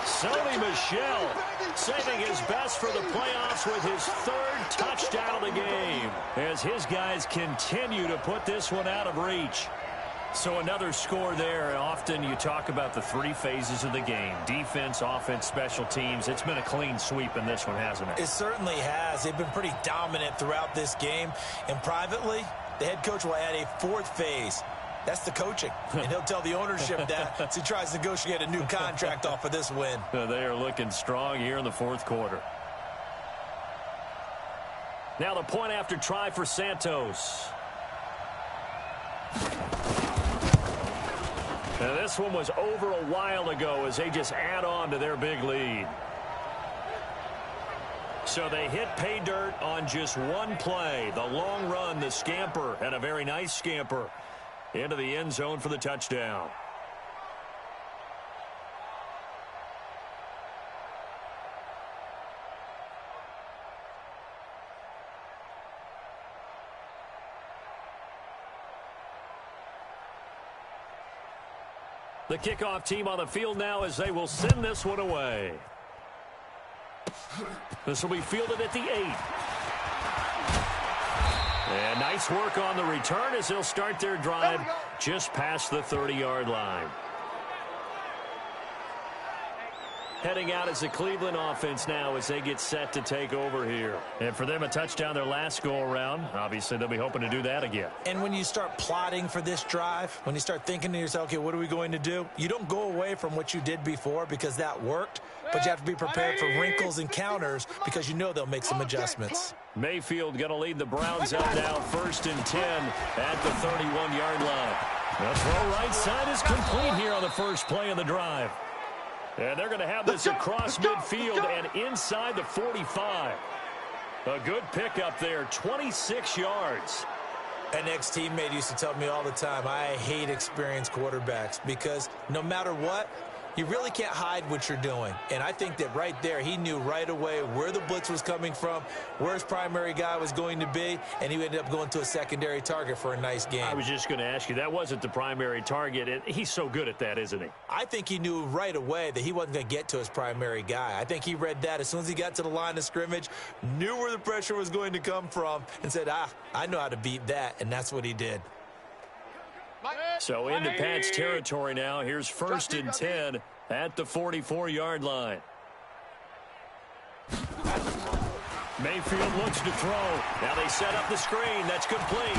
Sony Michel saving his best for the playoffs with his 3rd touchdown of the game as his guys continue to put this one out of reach. So another score there. Often you talk about the 3 phases of the game: defense, offense, special teams. It's been a clean sweep in this one, hasn't it? It certainly has. They've been pretty dominant throughout this game. And privately, the head coach will add a 4th phase. That's the coaching. And he'll tell the ownership that as he tries to negotiate a new contract off of this win. They are looking strong here in the 4th quarter. Now the point after try for Santos. Now this one was over a while ago as they just add on to their big lead. So they hit pay dirt on just one play. The long run, the scamper, and a very nice scamper into the end zone for the touchdown. The kickoff team on the field now as they will send this one away. This will be fielded at the 8. And nice work on the return as they'll start their drive just past the 30-yard line. Heading out is the Cleveland offense now as they get set to take over here. And for them, a touchdown their last go-around. Obviously, they'll be hoping to do that again. And when you start plotting for this drive, when you start thinking to yourself, okay, what are we going to do? You don't go away from what you did before because that worked, but you have to be prepared for wrinkles and counters because you know they'll make some adjustments. Mayfield going to lead the Browns out now, 1st and 10 at the 31-yard line. The throw right side is complete here on the first play of the drive. And they're going to have this across midfield and inside the 45. A good pickup there, 26 yards. An ex-teammate used to tell me all the time, I hate experienced quarterbacks because no matter what, you really can't hide what you're doing. And I think that right there, he knew right away where the blitz was coming from, where his primary guy was going to be, and he ended up going to a secondary target for a nice game. I was just going to ask you, that wasn't the primary target, and he's so good at that, isn't he? I think he knew right away that he wasn't going to get to his primary guy. I think he read that as soon as he got to the line of scrimmage, knew where the pressure was going to come from, and said, I know how to beat that, and that's what he did. So into Pat's territory now. Here's 1st and 10 at the 44-yard line. Mayfield looks to throw. Now they set up the screen. That's complete.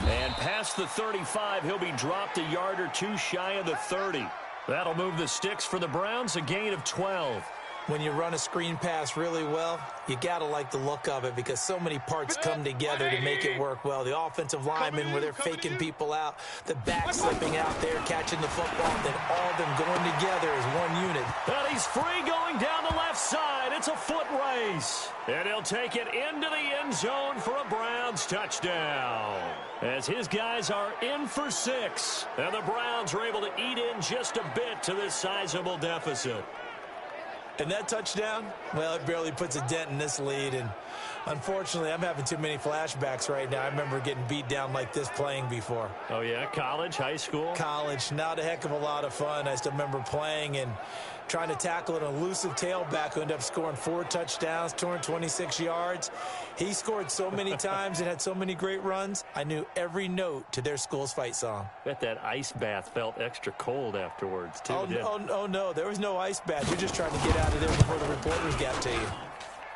And past the 35, he'll be dropped a yard or two shy of the 30. That'll move the sticks for the Browns, a gain of 12. When you run a screen pass really well, you got to like the look of it because so many parts come together to make it work well. The offensive linemen where they're faking people out, the back slipping out there, catching the football, then all of them going together as one unit. And he's free going down the left side. It's a foot race. And he'll take it into the end zone for a Browns touchdown. As his guys are in for 6. And the Browns are able to eat in just a bit to this sizable deficit. And that touchdown, well, it barely puts a dent in this lead. And unfortunately, I'm having too many flashbacks right now. I remember getting beat down like this playing before. Oh, yeah? College, high school? College. Not a heck of a lot of fun. I still remember playing and trying to tackle an elusive tailback who ended up scoring 4 touchdowns, 226 yards. He scored so many times and had so many great runs, I knew every note to their school's fight song. Bet that ice bath felt extra cold afterwards, too. Oh, no, there was no ice bath. You're just trying to get out of there before the reporters got to you.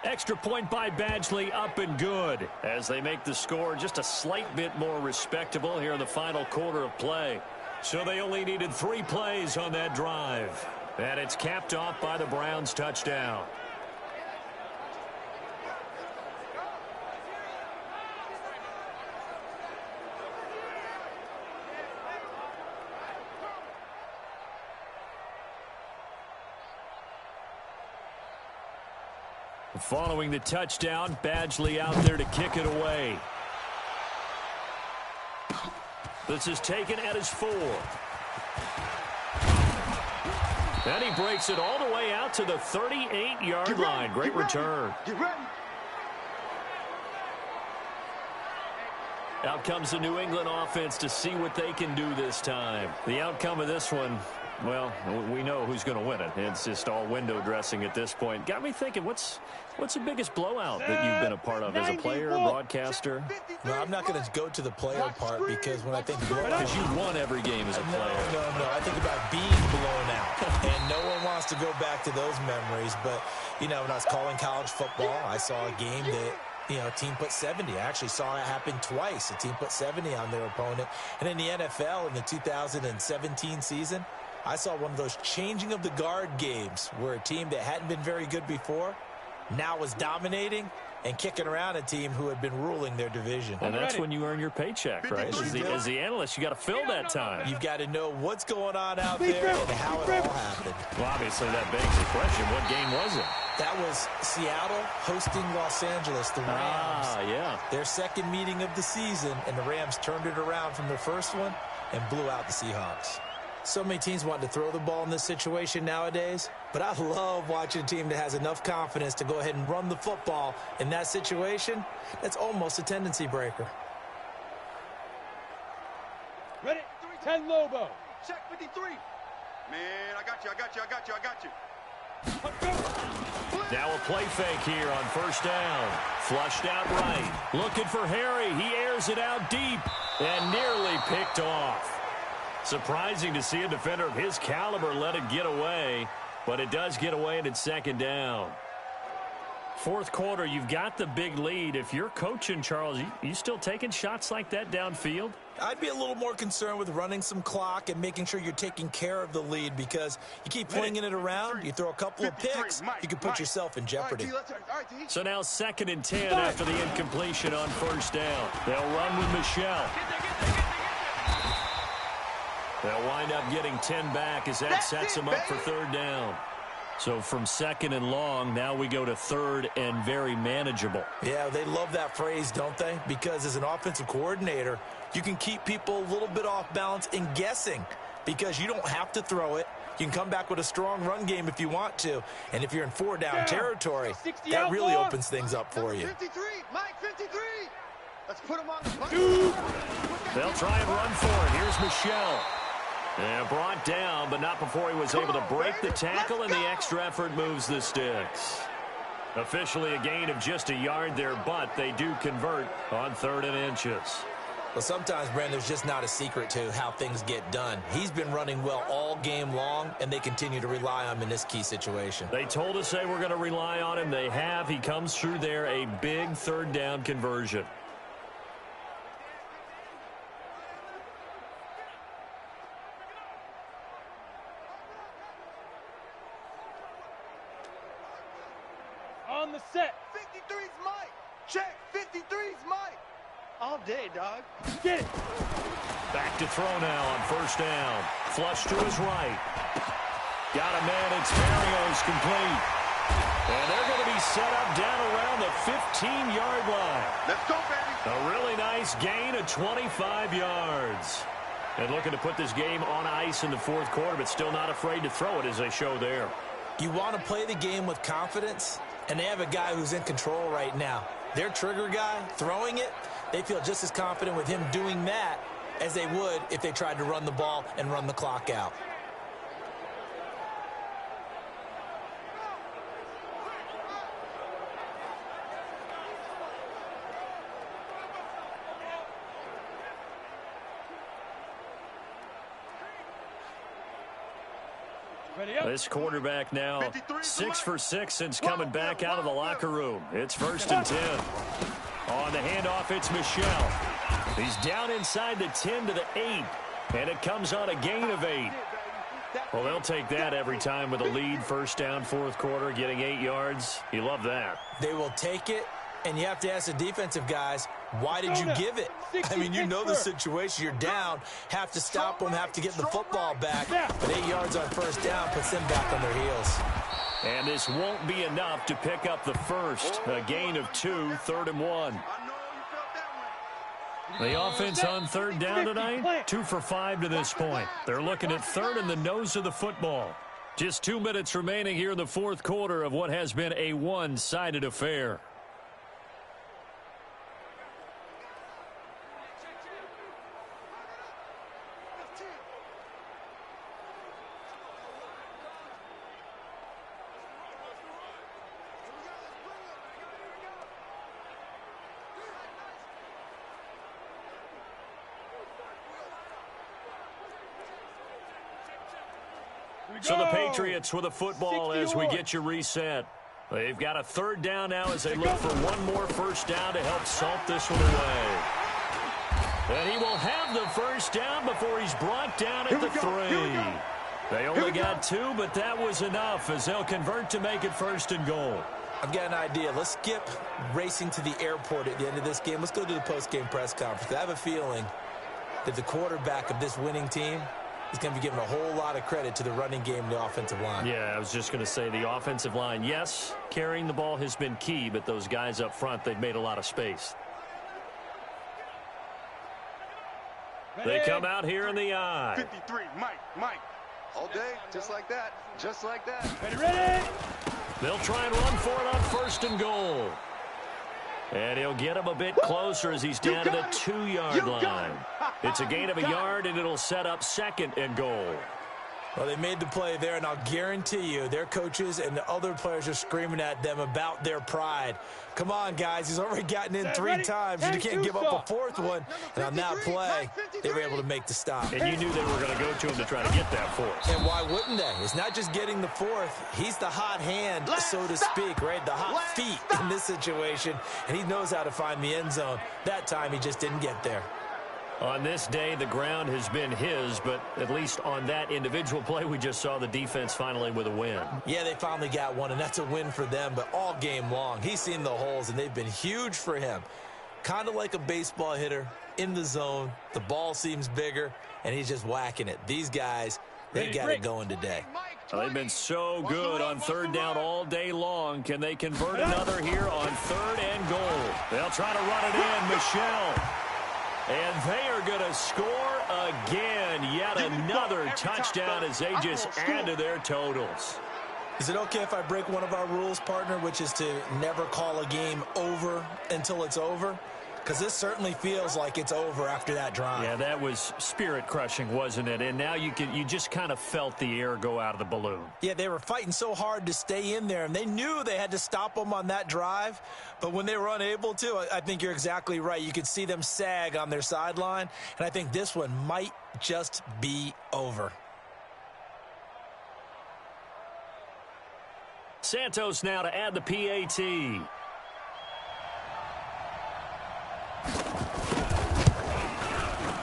Extra point by Badgley, up and good, as they make the score just a slight bit more respectable here in the final quarter of play. So they only needed 3 plays on that drive. And it's capped off by the Browns touchdown. Following the touchdown, Badgley out there to kick it away. This is taken at his 4. And he breaks it all the way out to the 38-yard line. Great return. Out comes the New England offense to see what they can do this time. The outcome of this one, well, we know who's going to win it. It's just all window dressing at this point. Got me thinking, what's the biggest blowout that you've been a part of as a player, broadcaster? No, I'm not going to go to the player part because when I think blowout... Because you won every game as a player. No. I think about being blown out. And no one wants to go back to those memories. But, you know, when I was calling college football, I saw a game that... a team put 70. I actually saw it happen twice. A team put 70 on their opponent. And in the NFL in the 2017 season, I saw one of those changing of the guard games where a team that hadn't been very good before now was dominating and kicking around a team who had been ruling their division. And that's when you earn your paycheck, right? As the analyst, you got to fill that time. You've got to know what's going on out there and how it all happened. Well, obviously, that begs the question, what game was it? That was Seattle hosting Los Angeles, the Rams. Yeah. Their second meeting of the season, and the Rams turned it around from their first one and blew out the Seahawks. So many teams want to throw the ball in this situation nowadays, but I love watching a team that has enough confidence to go ahead and run the football in that situation. That's almost a tendency breaker. Ready? 10 Lobo. Check 53. Man, I got you. Now a play fake here on first down. Flushed out right. Looking for Harry. He airs it out deep and nearly picked off. Surprising to see a defender of his caliber let it get away, but it does get away and it's second down. Fourth quarter, you've got the big lead. If you're coaching, Charles, you still taking shots like that downfield? I'd be a little more concerned with running some clock and making sure you're taking care of the lead because you keep flinging it around, you throw a couple of picks, you can put yourself in jeopardy. So now 2nd and 10 after the incompletion on first down. They'll run with Michelle. They'll wind up getting 10 back as that sets them up for third down. So from 2nd and long, now we go to 3rd and very manageable. Yeah, they love that phrase, don't they? Because as an offensive coordinator, you can keep people a little bit off balance and guessing because you don't have to throw it. You can come back with a strong run game if you want to. And if you're in 4-down territory, that really opens things up for you. 53, Mike 53. Let's put him on the button. They'll try and run for it. Here's Michelle. And brought down, but not before he was able to break the tackle, and the extra effort moves the sticks. Officially a gain of just a yard there, but they do convert on 3rd and inches. Well, sometimes, Brandon, there's just not a secret to how things get done. He's been running well all game long, and they continue to rely on him in this key situation. They told us they were going to rely on him. They have. He comes through there, a big 3rd down conversion. On the set. 53's Mike. Check. 53's Mike. All day, dog. Get it. Back to throw now on first down. Flush to his right. Got a man. It's Mario's complete. And they're going to be set up down around the 15-yard line. Let's go, baby. A really nice gain of 25 yards. And looking to put this game on ice in the fourth quarter, but still not afraid to throw it as they show there. You want to play the game with confidence, and they have a guy who's in control right now. Their trigger guy throwing it, they feel just as confident with him doing that as they would if they tried to run the ball and run the clock out. This quarterback now 6 for 6 since coming back out of the locker room. It's 1st and 10. On the handoff, it's Michelle. He's down inside the 10 to the 8, and it comes on a gain of 8. Well, they'll take that every time with a lead, first down, fourth quarter, getting 8 yards. You love that. They will take it, and you have to ask the defensive guys, why did you give it? I mean, you know the situation. You're down, have to stop them, have to get the football back. But 8 yards on first down puts them back on their heels. And this won't be enough to pick up the first. A gain of 2, 3rd and 1. The offense on 3rd down tonight, 2 for 5 to this point. They're looking at 3rd in the nose of the football. Just 2 minutes remaining here in the 4th quarter of what has been a one-sided affair. So the Patriots with a football as we get you reset. They've got a 3rd down now as they look for one more first down to help salt this one away. And he will have the first down before he's brought down at the 3. They only got 2, but that was enough as they'll convert to make it 1st and goal. I've got an idea. Let's skip racing to the airport at the end of this game. Let's go to the post-game press conference. I have a feeling that the quarterback of this winning team is going to be given a whole lot of credit to the running game and the offensive line. Yeah, I was just going to say the offensive line, yes, carrying the ball has been key, but those guys up front, they've made a lot of space. They come out here in the eye. 53, Mike. All day, just like that. Just like that. Ready? They'll try and run for it on 1st and goal. And he'll get him a bit closer as he's down to the 2-yard line. It's a gain of a yard, and it'll set up 2nd and goal. Well, they made the play there, and I'll guarantee you their coaches and the other players are screaming at them about their pride. Come on, guys. He's already gotten in 3 times. You can't give up a 4th one. And on that play, they were able to make the stop. And you knew they were going to go to him to try to get that 4th. And why wouldn't they? It's not just getting the 4th. He's the hot hand, so to speak, right? The hot feet in this situation. And he knows how to find the end zone. That time, he just didn't get there. On this day, the ground has been his, but at least on that individual play, we just saw the defense finally with a win. Yeah, they finally got one, and that's a win for them, but all game long, he's seen the holes, and they've been huge for him. Kind of like a baseball hitter in the zone. The ball seems bigger, and he's just whacking it. These guys, they got it going today. Well, they've been so good on 3rd down all day long. Can they convert another here on 3rd and goal? They'll try to run it in. Michel. And they are going to score again. Yet another touchdown as they just add to their totals. Is it okay if I break one of our rules, partner, which is to never call a game over until it's over? Because this certainly feels like it's over after that drive. Yeah, that was spirit-crushing, wasn't it? And now you just kind of felt the air go out of the balloon. Yeah, they were fighting so hard to stay in there, and they knew they had to stop them on that drive. But when they were unable to, I think you're exactly right. You could see them sag on their sideline, and I think this one might just be over. Santos now to add the PAT.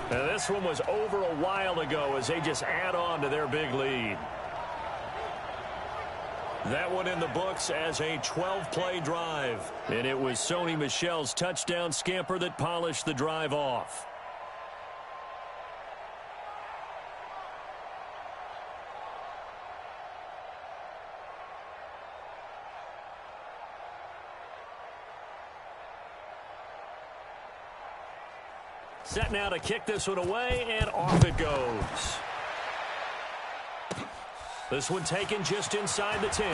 Now, this one was over a while ago as they just add on to their big lead. That one in the books as a 12-play drive. And it was Sony Michel's touchdown scamper that polished the drive off. Set now to kick this one away, and off it goes. This one taken just inside the 10.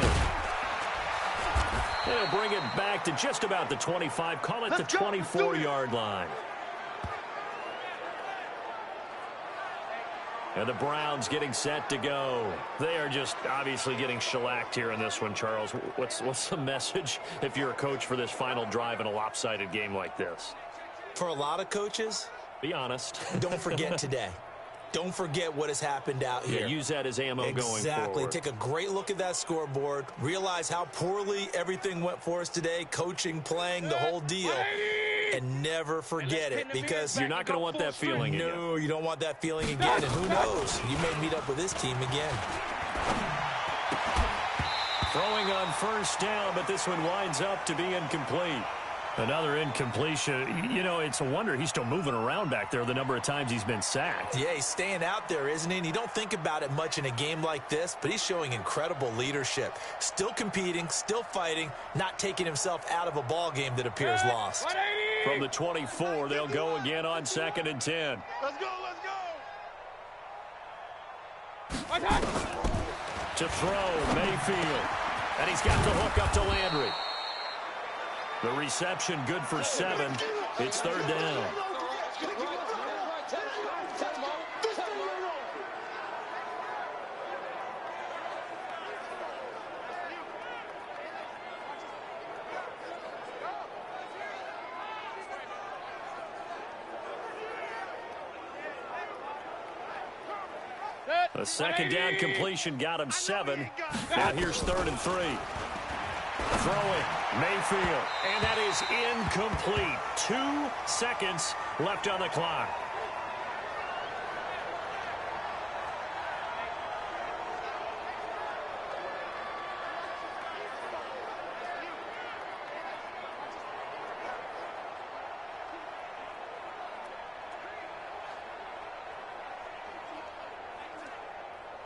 They'll bring it back to just about the 25. Call it the 24-yard line. And the Browns getting set to go. They are just obviously getting shellacked here in this one, Charles. What's the message if you're a coach for this final drive in a lopsided game like this? For a lot of coaches, be honest. Don't forget today. Don't forget what has happened out here. Yeah, use that as ammo going forward. Exactly. Take a great look at that scoreboard. Realize how poorly everything went for us today. Coaching, playing, the whole deal. And never forget it, because you're not going to want that feeling again. No, you don't want that feeling again. And who knows? You may meet up with this team again. Throwing on first down, but this one winds up to be incomplete. Another incompletion. You know, it's a wonder he's still moving around back there the number of times he's been sacked. Yeah, he's staying out there, isn't he? And you don't think about it much in a game like this, but he's showing incredible leadership. Still competing, still fighting, not taking himself out of a ball game that appears lost. From the 24, they'll go again on 2nd and 10. Let's go, let's go. To throw, Mayfield. And he's got the hook up to Landry. The reception good for 7. It's 3rd down. A 2nd down completion got him 7. Now here's 3rd and 3. Throwing, Mayfield, and that is incomplete. 2 seconds left on the clock.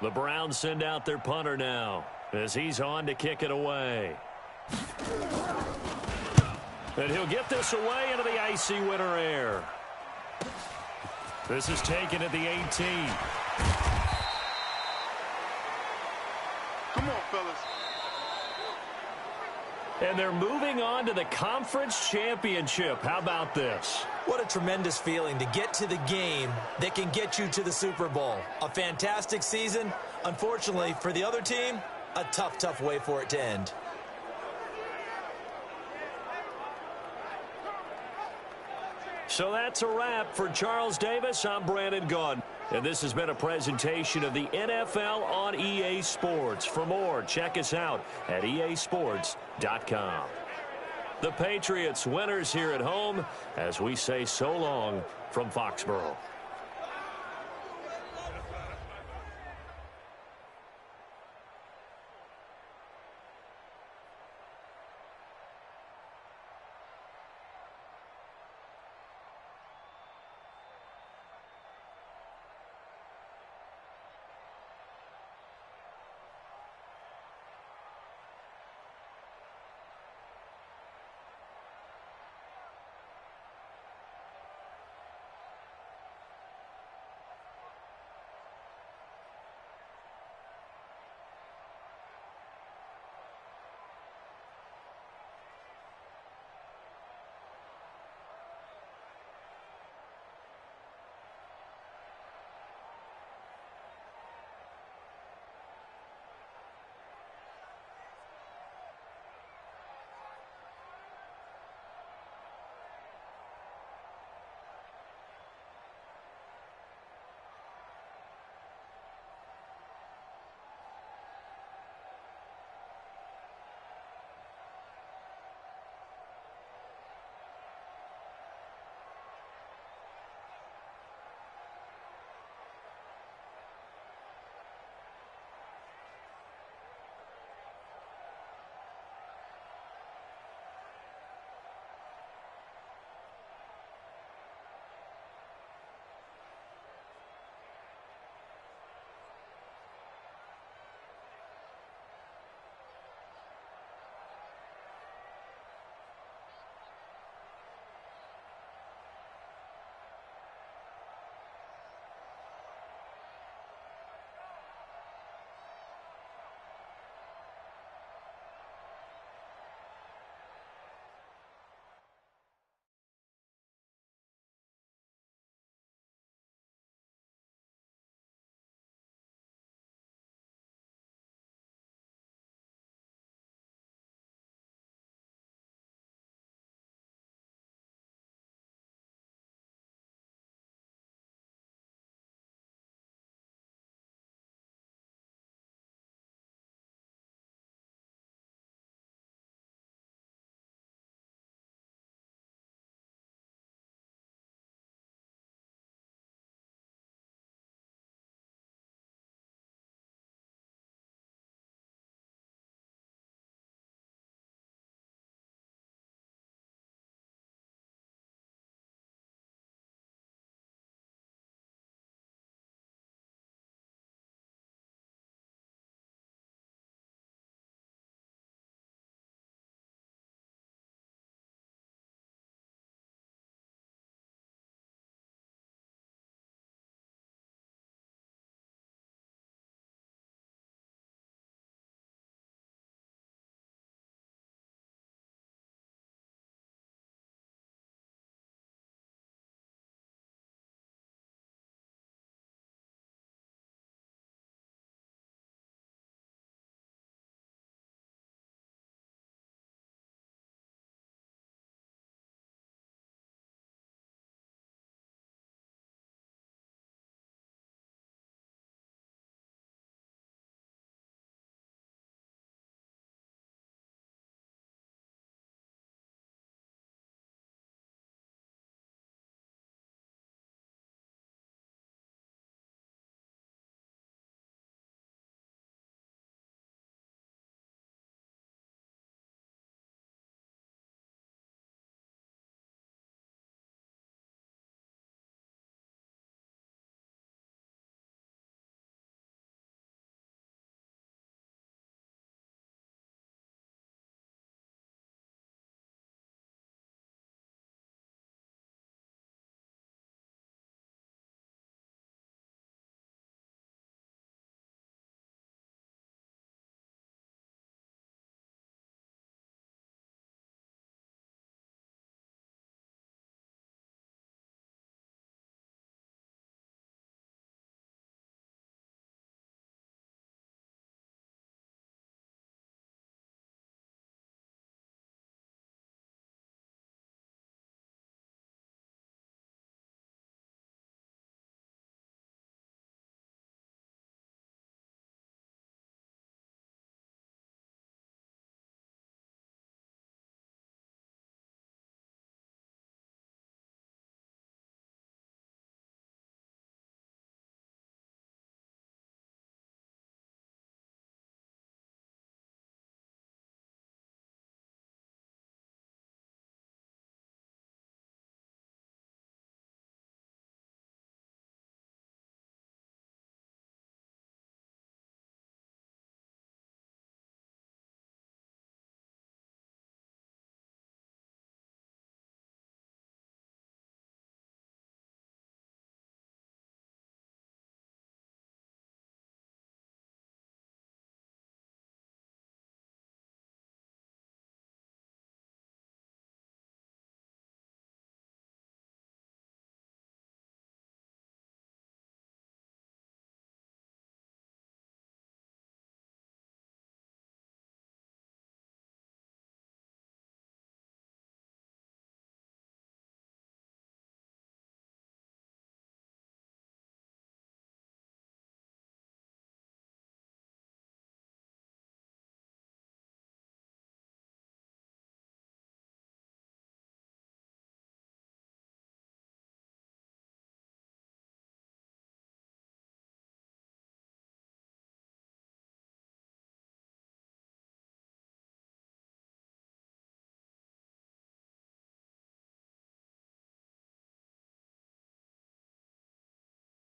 The Browns send out their punter now as he's on to kick it away. And he'll get this away into the icy winter air. This is taken at the 18. Come on, fellas. And they're moving on to the conference championship. How about this? What a tremendous feeling to get to the game that can get you to the Super Bowl. A fantastic season. Unfortunately, for the other team, a tough, tough way for it to end. So that's a wrap for Charles Davis. I'm Brandon Gunn. And this has been a presentation of the NFL on EA Sports. For more, check us out at easports.com. The Patriots winners here at home as we say so long from Foxborough.